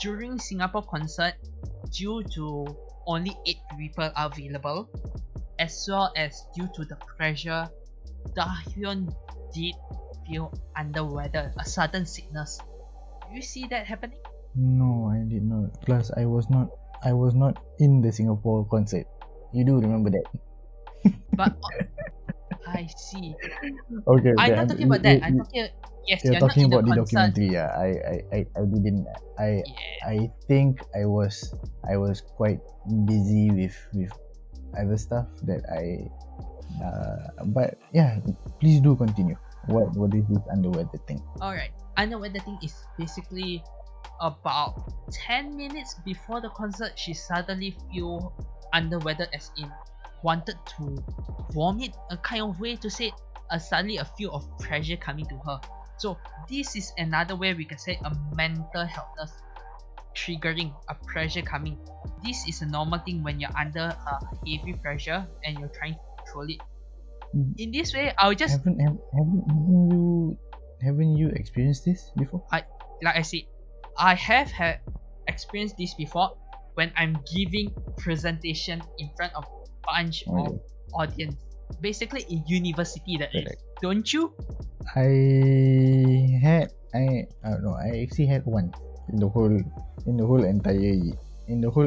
A: During Singapore concert, due to only 8 people are available, as well as due to the pressure, Dahyun did feel under weather, a sudden sickness. Do you see that happening?
B: No, I did not. Plus, I was not in the Singapore concert. You do remember that?
A: But I see.
B: Okay.
A: I'm not talking about that. I'm talking. Yes,
B: You're
A: you're not
B: talking
A: in the
B: about the
A: concert.
B: documentary. Yeah, I didn't.
A: Yeah.
B: I think I was quite busy with other stuff that I. But yeah, please do continue. What is this underweather thing?
A: Alright. I know what the thing is. Basically, about 10 minutes before the concert, she suddenly feel under weather, as in wanted to vomit, a kind of way to say it. Suddenly a feel of pressure coming to her. So this is another way we can say a mental healthness triggering a pressure coming. This is a normal thing when you're under a heavy pressure and you're trying to control it. In this way, I'll just
B: Haven't you experienced this before?
A: like I said, I have had experienced this before when I'm giving presentation in front of bunch of
B: Okay.
A: audience. Basically in university, that is.
B: Correct.
A: Don't you?
B: I don't know. I actually had one in the whole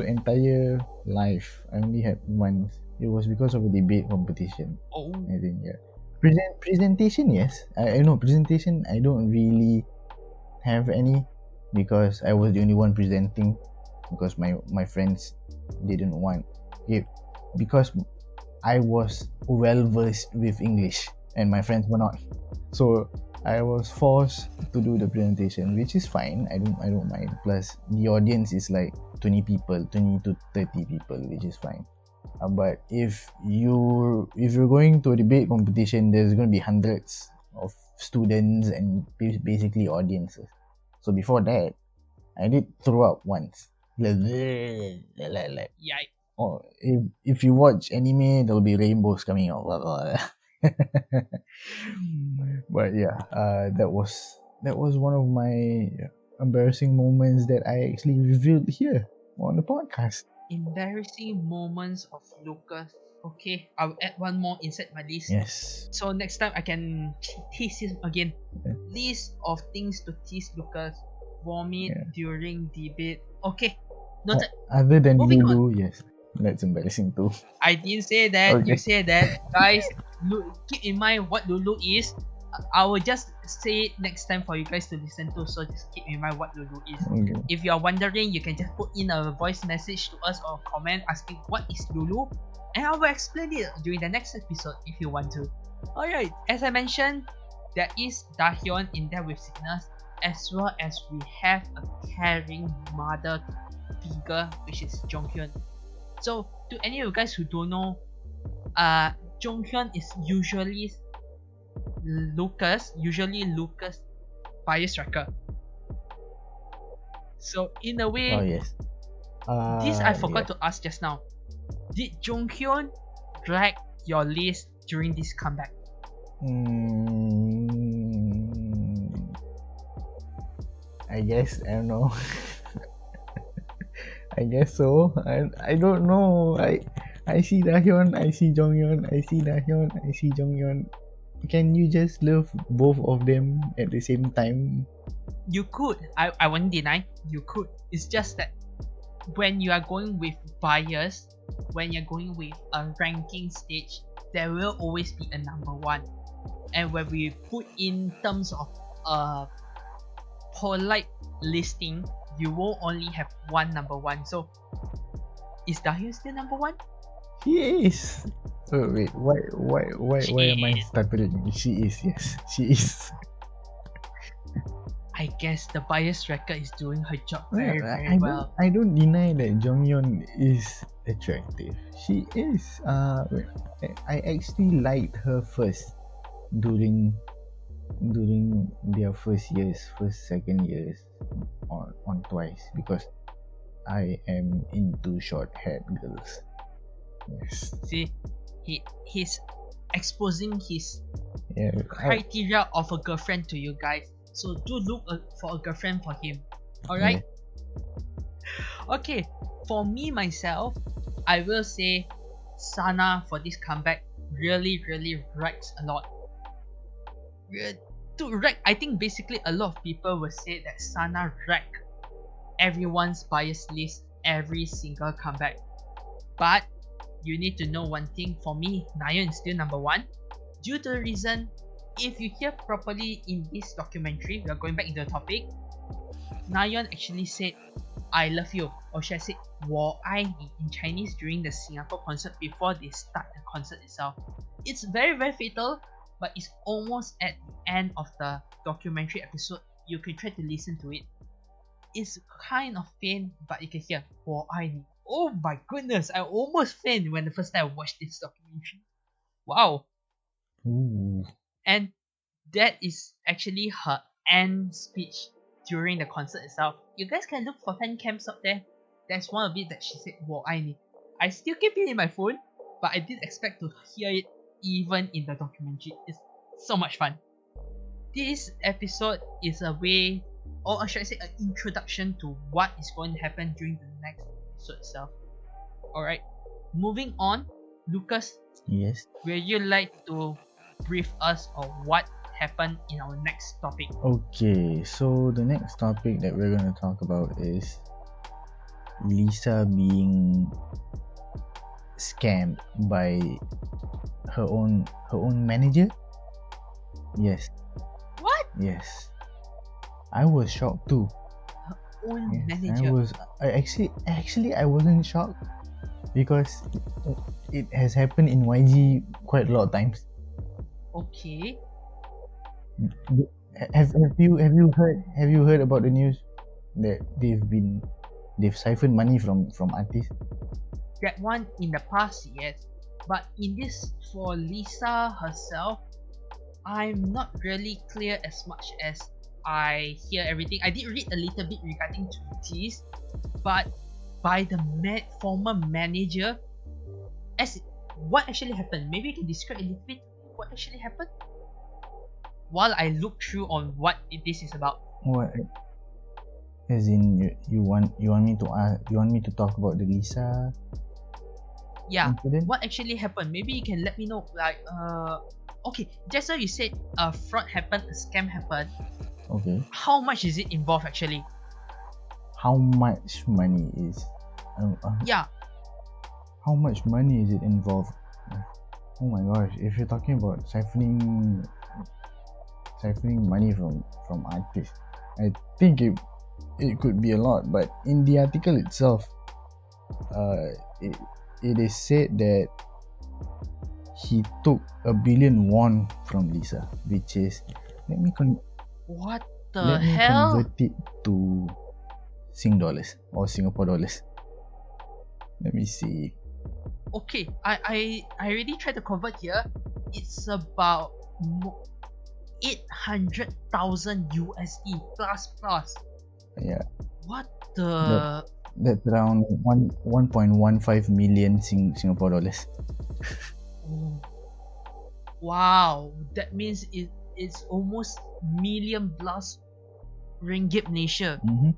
B: entire life. I only had once. It was because of a debate competition.
A: Oh,
B: I think, yeah. Presentation, yes. I know presentation. I don't really have any because I was the only one presenting because my friends didn't want it because I was well versed with English and my friends were not. So I was forced to do the presentation, which is fine. I don't mind. Plus the audience is like 20 people, 20 to 30 people, which is fine. But if you're going to a debate competition, there's going to be hundreds of students and basically audiences. So before that, I did throw up once. Like,
A: yeah.
B: oh, if you watch anime, there'll be rainbows coming out. But yeah, that was one of my embarrassing moments that I actually revealed here on the podcast.
A: Embarrassing moments of Lucas. Okay, I'll add one more inside my list.
B: Yes.
A: So next time I can tease him again.
B: Yeah.
A: List of things to tease Lucas. Vomit
B: Yeah.
A: during debate. Okay, noted.
B: Other than
A: Moving
B: Lulu, yes, that's embarrassing too.
A: I didn't say that.
B: Okay.
A: You say that, guys. Keep in mind what Lulu is. I will just say it next time for you guys to listen to. So just keep in mind what Lulu is.
B: Okay.
A: If you are wondering, you can just put in a voice message to us or comment asking what is Lulu, and I will explain it during the next episode if you want to. Alright, as I mentioned, there is Dahyun in there with sickness, as well as we have a caring mother figure, which is Jonghyun. So to any of you guys who don't know, Jonghyun is usually Lucas fire striker. So in a way,
B: Oh yes.
A: this I forgot
B: yeah.
A: to ask just now. Did Jonghyun drag your list during this comeback?
B: I guess I don't know. I guess so. I don't know. I see Dahyun, I see Jonghyun, I see Dahyun, I see Jonghyun. Can you just love both of them at the same time?
A: You could. I won't deny you could. It's just that when you are going with bias, when you're going with a ranking stage, there will always be a number one. And when we put in terms of polite listing, you will only have one number one. So is Dahyun still number one?
B: She is. Oh wait, why am I
A: Shit.
B: stuttering? She is, yes. She is.
A: I guess the bias record is doing her job
B: Well,
A: very,
B: I,
A: very
B: I don't
A: well.
B: I don't deny that Jonghyun is attractive. She is. I actually liked her first during their first second years on Twice, because I am into short haired girls. Yes.
A: See, he's exposing his
B: Yeah.
A: criteria of a girlfriend to you guys. So do look for a girlfriend for him.
B: Yeah.
A: Alright? Okay, for me myself, I will say Sana for this comeback really, really wrecks a lot. To wreck, I think basically a lot of people will say that Sana wrecked everyone's bias list every single comeback. But you need to know one thing. For me, Nayeon is still number one. Due to the reason, if you hear properly in this documentary, we are going back into the topic. Nayeon actually said, "I love you," or should I say, 我爱你 in Chinese during the Singapore concert before they start the concert itself. It's very, very fatal, but it's almost at the end of the documentary episode. You can try to listen to it. It's kind of faint, but you can hear 我爱你. Oh my goodness, I almost faint when the first time I watched this documentary. Wow.
B: Ooh.
A: And that is actually her end speech during the concert itself. You guys can look for fan cams up there. There's one of it that she said 我爱你. I still keep it in my phone, but I didn't expect to hear it even in the documentary. It's so much fun. This episode is a way, or should I say, an introduction to what is going to happen during the next episode itself. Alright, moving on. Lucas,
B: Yes.
A: will you like to brief us on what happened in our next topic?
B: Okay, so the next topic that we're going to talk about is Lisa being scammed by her own manager. Yes.
A: What?
B: Yes. I was shocked too.
A: Her own
B: Yes,
A: manager.
B: I wasn't shocked because it has happened in YG quite a lot of times.
A: Okay.
B: Have you heard about the news that they've siphoned money from artists?
A: That one in the past, yes. But in this, for Lisa herself, I'm not really clear as much as I hear everything. I did read a little bit regarding to this, but by the former manager, as what actually happened? Maybe you can describe a little bit what actually happened while I look through on what this is about.
B: What? As in, you want me to talk about the Lisa?
A: Yeah,
B: incident?
A: what actually happened? Maybe you can let me know. Like, okay, just now you said a fraud happened, a scam happened.
B: Okay.
A: How much is it involved actually?
B: How much money is?
A: Yeah,
B: How much money is it involved? Oh my gosh! If you're talking about siphoning money from artists, I think it could be a lot. But in the article itself, it is said that he took 1 billion won from Lisa, which is,
A: what the
B: let me
A: hell?
B: convert it to Sing dollars or Singapore dollars. Let me see.
A: Okay, I already tried to convert here. It's about 800,000 USD plus.
B: Yeah,
A: What the?
B: that's around 1.15 million Singapore dollars.
A: Oh. Wow, that means it's almost million plus ringgit Malaysia.
B: Mm-hmm.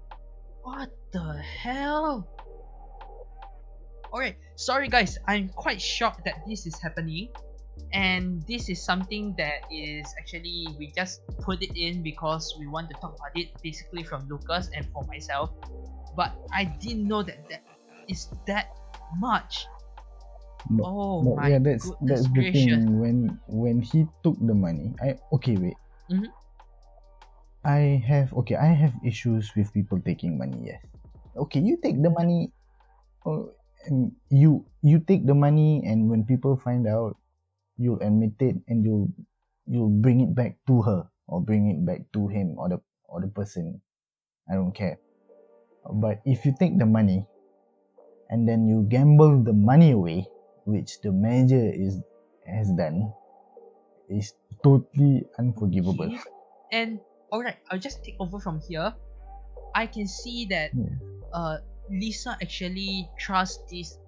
A: What the hell? Alright, sorry guys, I'm quite shocked that this is happening. And this is something that is actually, we just put it in because we want to talk about it, basically from Lucas and for myself. But I didn't know that is that much. Oh my
B: yeah,
A: goodness
B: that's the
A: gracious.
B: thing. When he took the money, wait.
A: Mhm.
B: I have issues with people taking money. Yes. Okay, you take the money. And you take the money, and when people find out, you'll admit it, and you'll bring it back to her, or bring it back to him, or the person. I don't care. But if you take the money and then you gamble the money away, which the manager has done, is totally unforgivable.
A: Okay. And alright, I'll just take over from here. I can see that
B: Yeah.
A: Lisa actually trusts this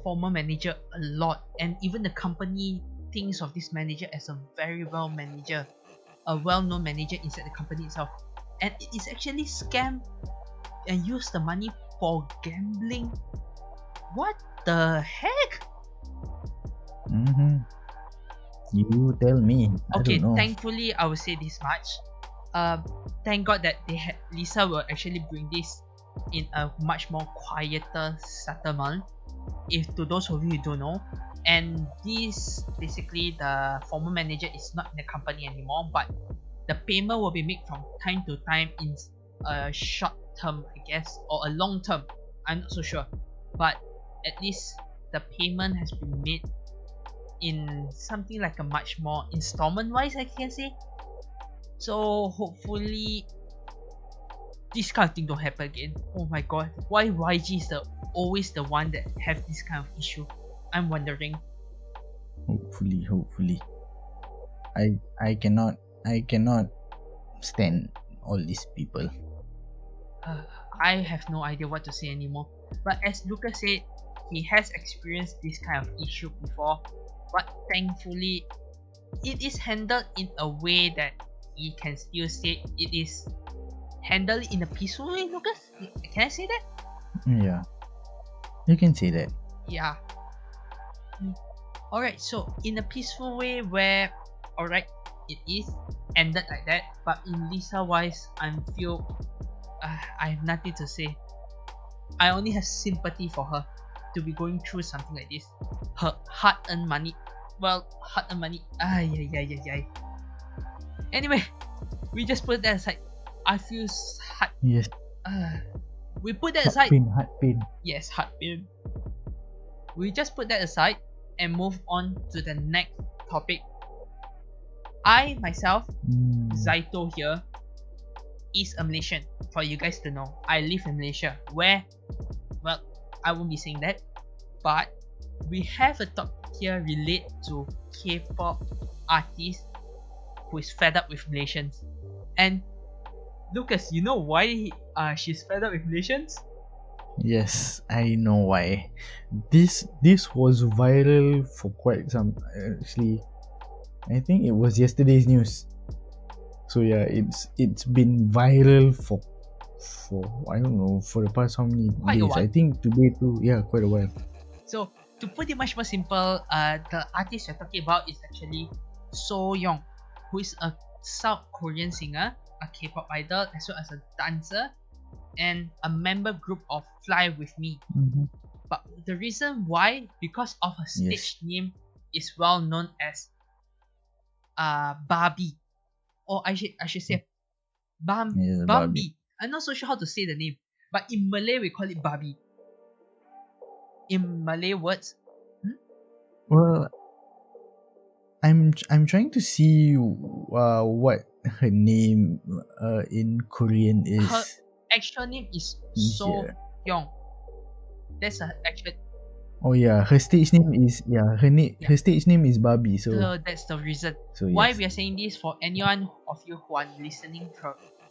A: former manager a lot, and even the company thinks of this manager as a very a well-known manager inside the company itself. And it is actually scam and use the money for gambling. What the heck?
B: Mm-hmm. You tell me. I don't
A: Okay,
B: know.
A: thankfully I will say this much. Thank God that Lisa will actually bring this in a much more quieter settlement. If to those of you who don't know, and this basically the former manager is not in the company anymore, but the payment will be made from time to time in a short term, I guess, or a long term. I'm not so sure, but at least the payment has been made in something like a much more installment wise, I can say. So hopefully this kind of thing don't happen again. Oh my god, why YG is the always the one that have this kind of issue? I'm wondering.
B: Hopefully. I cannot stand all these people.
A: I have no idea what to say anymore. But as Lucas said, he has experienced this kind of issue before, but thankfully it is handled in a way that he can still say it is handled in a peaceful way. Lucas, can I say that?
B: Yeah, you can say that.
A: Yeah. Alright, so in a peaceful way where, alright, it is ended like that, but in Lisa wise, I have nothing to say. I only have sympathy for her to be going through something like this. Her hard-earned money, hard-earned money. Ay, ay, ay, ay, ay. Anyway, we just put that aside. I feel hard.
B: Yes.
A: We put that
B: Heart
A: aside.
B: pain.
A: Yes, heart pain. We just put that aside and move on to the next topic. I myself, Zaito here, is a Malaysian. For you guys to know, I live in Malaysia, where, well, I won't be saying that, but we have a topic here relate to K-pop artist who is fed up with Malaysians. And Lucas, you know why she's fed up with Malaysians?
B: Yes, I know why. This was viral for quite some. Actually, I think it was yesterday's news. So yeah, it's been viral for I don't know, for the past how many
A: Quite a
B: days.
A: while.
B: I think today too. Yeah, quite a while.
A: So to put it much more simple, the artist we're talking about is actually So Young, who is a South Korean singer, a K-pop idol, as well as a dancer, and a member group of Fly With Me.
B: Mm-hmm.
A: But the reason why, because of her stage name, is well known as Barbie, or I should say
B: Yes,
A: Bambi. I'm not so sure how to say the name, but in Malay we call it Barbie. In Malay words,
B: Well, I'm trying to see what her name in Korean is.
A: her actual name is So
B: Here.
A: Young. That's her actual.
B: Oh yeah, her stage name is her stage name is Barbie. So
A: That's the reason
B: so
A: why
B: yes.
A: we are saying this. For anyone of you who are listening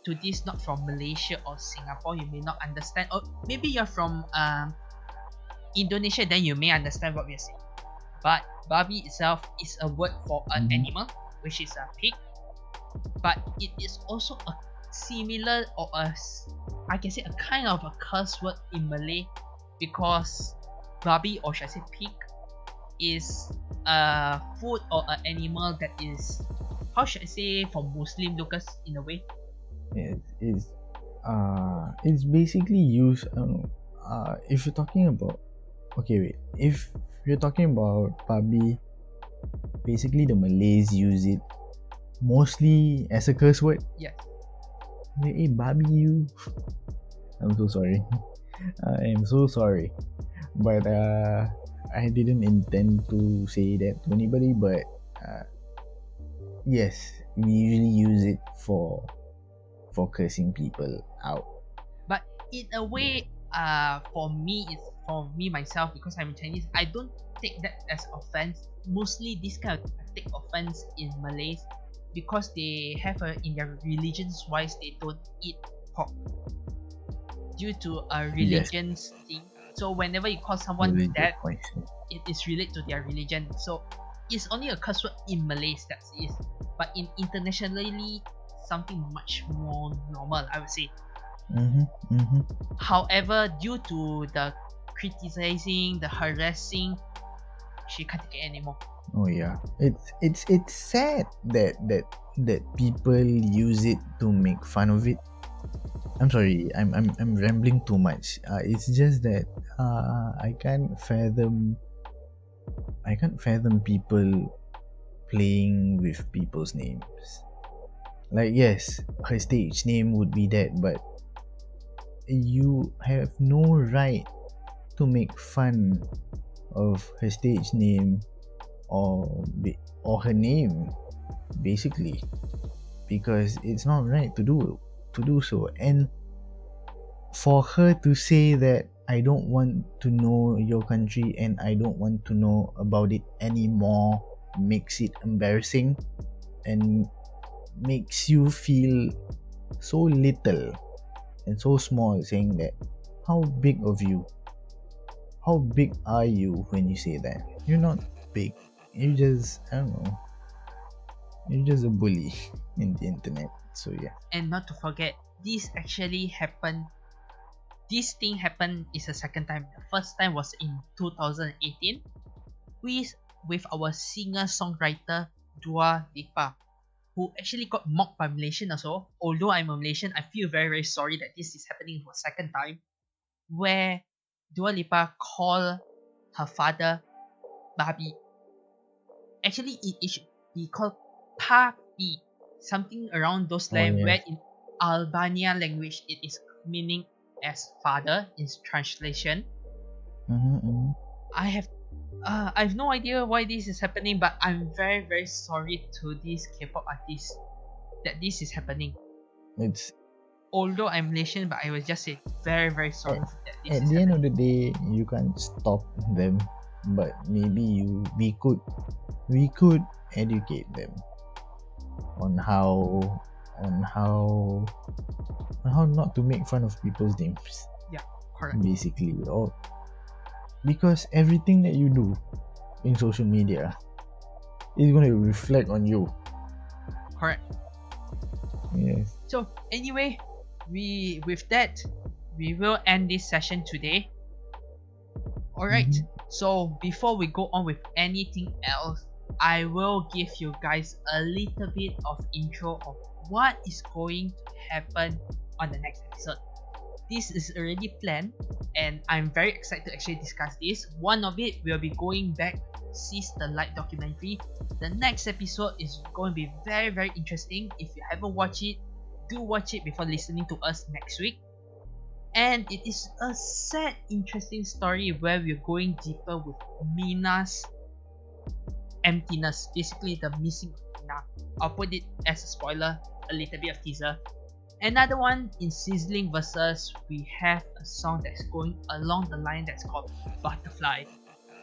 A: to this, not from Malaysia or Singapore, you may not understand, or maybe you're from Indonesia, then you may understand what we are saying. But Barbie itself is a word for an animal, which is a pig, but it is also a similar, or I can say a kind of a curse word in Malay, because Barbie, or should I say pig, is a food or an animal that is, how should I say, for Muslim Lucas, in a way.
B: It's basically used if you're talking about, okay, wait, if you're talking about Barbie, basically the Malays use it mostly as a curse word.
A: Yes.
B: Hey, Bobby, you. I'm so sorry. I am so sorry. But I didn't intend to say that to anybody, but yes, we usually use it for cursing people out.
A: But in a way, for me, it's for me myself because I'm Chinese. I don't take that as offense. Mostly, this kind of take offense in Malays because they have a in their religions wise they don't eat pork due to a
B: Yes,
A: religion's thing. So whenever you call someone
B: religious
A: that,
B: wise.
A: it is related to their religion. So it's only a curse word in Malays that is, but in internationally something much more normal, I would say.
B: Mm-hmm, mm-hmm.
A: However, due to the criticizing, the harassing, she can't take it anymore.
B: Oh yeah, it's sad that people use it to make fun of it. I'm sorry, I'm rambling too much. It's just that I can't fathom people playing with people's names. Like yes, her stage name would be that, but you have no right to make fun of her stage name or her name basically, because it's not right to do so. And for her to say that I don't want to know your country and I don't want to know about it anymore makes it embarrassing and makes you feel so little and so small, saying that how big of you, how big are you when you say that? You're not big. You just, I don't know, you're just a bully in the internet. So yeah.
A: And not to forget, this actually happened. This thing happened is the second time. The first time was in 2018 with our singer-songwriter Dua Lipa, who actually got mocked by Malaysian also. Although I'm a Malaysian, I feel very very sorry that this is happening for a second time, where Dua Lipa called her father Babi. Actually, it should be called Papi, something around those
B: Oh
A: lines.
B: yes.
A: Where in Albania language it is meaning as father in translation.
B: Mm-hmm, mm-hmm.
A: I have no idea why this is happening, but I'm very very sorry to these K-pop artists that this is happening.
B: It's
A: Although I'm Malaysian, but I was just say very very
B: at,
A: sorry that this
B: at
A: is
B: the end of
A: happening.
B: the day you can't stop them, but maybe we could educate them on on how on how not to make fun of people's names
A: Yeah, correct,
B: basically, or because everything that you do in social media is going to reflect on you.
A: correct.
B: Yes.
A: So anyway, we with that we will end this session today. Alright,
B: Mm-hmm.
A: so before we go on with anything else, I will give you guys a little bit of intro of what is going to happen on the next episode. This is already planned and I'm very excited to actually discuss this. One of it will be going back Seize the Light documentary. The next episode is going to be very very interesting. If you haven't watched it, do watch it before listening to us next week. And it is a sad, interesting story where we're going deeper with Mina's emptiness, basically the missing of Mina. I'll put it as a spoiler, a little bit of teaser. Another one in Sizzling Versus, we have a song that's going along the line that's called Butterfly.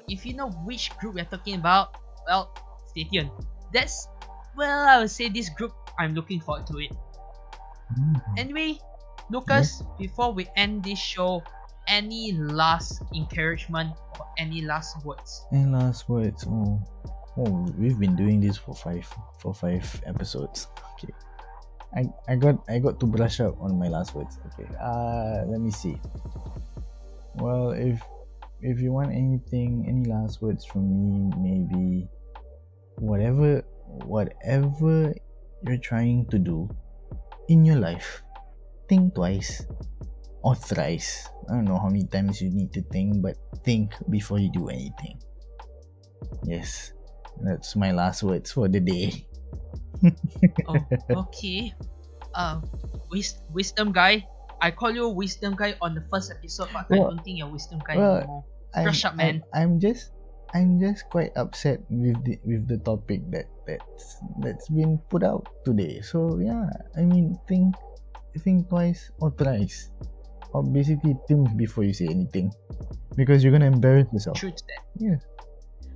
A: If you know which group we're talking about, well, stay tuned. That's, well, I would say this group, I'm looking forward to it.
B: Mm-hmm.
A: Anyway,
B: Yeah.
A: Lucas, before we end this show, any last encouragement or any last words?
B: And last words. Oh, we've been doing this for five episodes. Okay. I got to brush up on my last words. Okay. Let me see. Well, if you want any last words from me, maybe whatever you're trying to do in your life, think twice or thrice. I don't know how many times you need to think, but think before you do anything. Yes, that's my last words for the day.
A: Oh, okay. wisdom guy. I call you wisdom guy on the first episode, but I
B: Well,
A: don't think you're wisdom guy
B: well,
A: anymore. Brush up, man.
B: I'm just quite upset with the topic that's been put out today. So yeah, I mean, think twice or thrice, or basically think before you say anything, because you're gonna embarrass yourself.
A: True to that.
B: Yeah.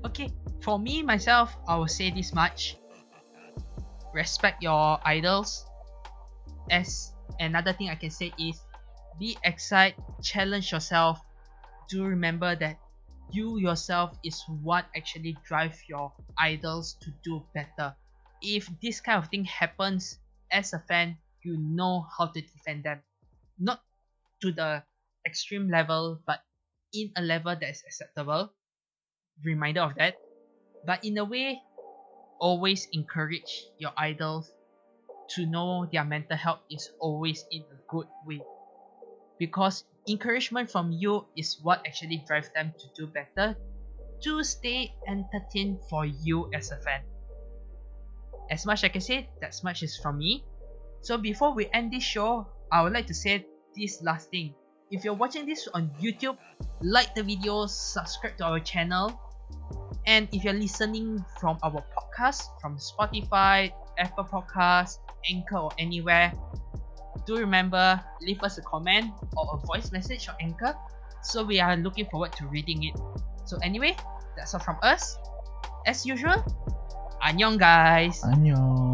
A: Okay, for me myself, I will say this much: respect your idols. As another thing I can say is, be excited, challenge yourself. Do remember that you yourself is what actually drive your idols to do better. If this kind of thing happens as a fan, you know how to defend them. Not to the extreme level, but in a level that is acceptable. Reminder of that. But in a way, always encourage your idols to know their mental health is always in a good way. Because encouragement from you is what actually drives them to do better, to stay entertained for you as a fan. As much I can say, that much is from me. So before we end this show, I would like to say this last thing. If you're watching this on YouTube, like the video, subscribe to our channel, and if you're listening from our podcast, from Spotify, Apple Podcasts, Anchor, or anywhere, do remember, leave us a comment or a voice message on Anchor, so we are looking forward to reading it. So anyway, that's all from us. As usual, annyeong guys!
B: Annyeong.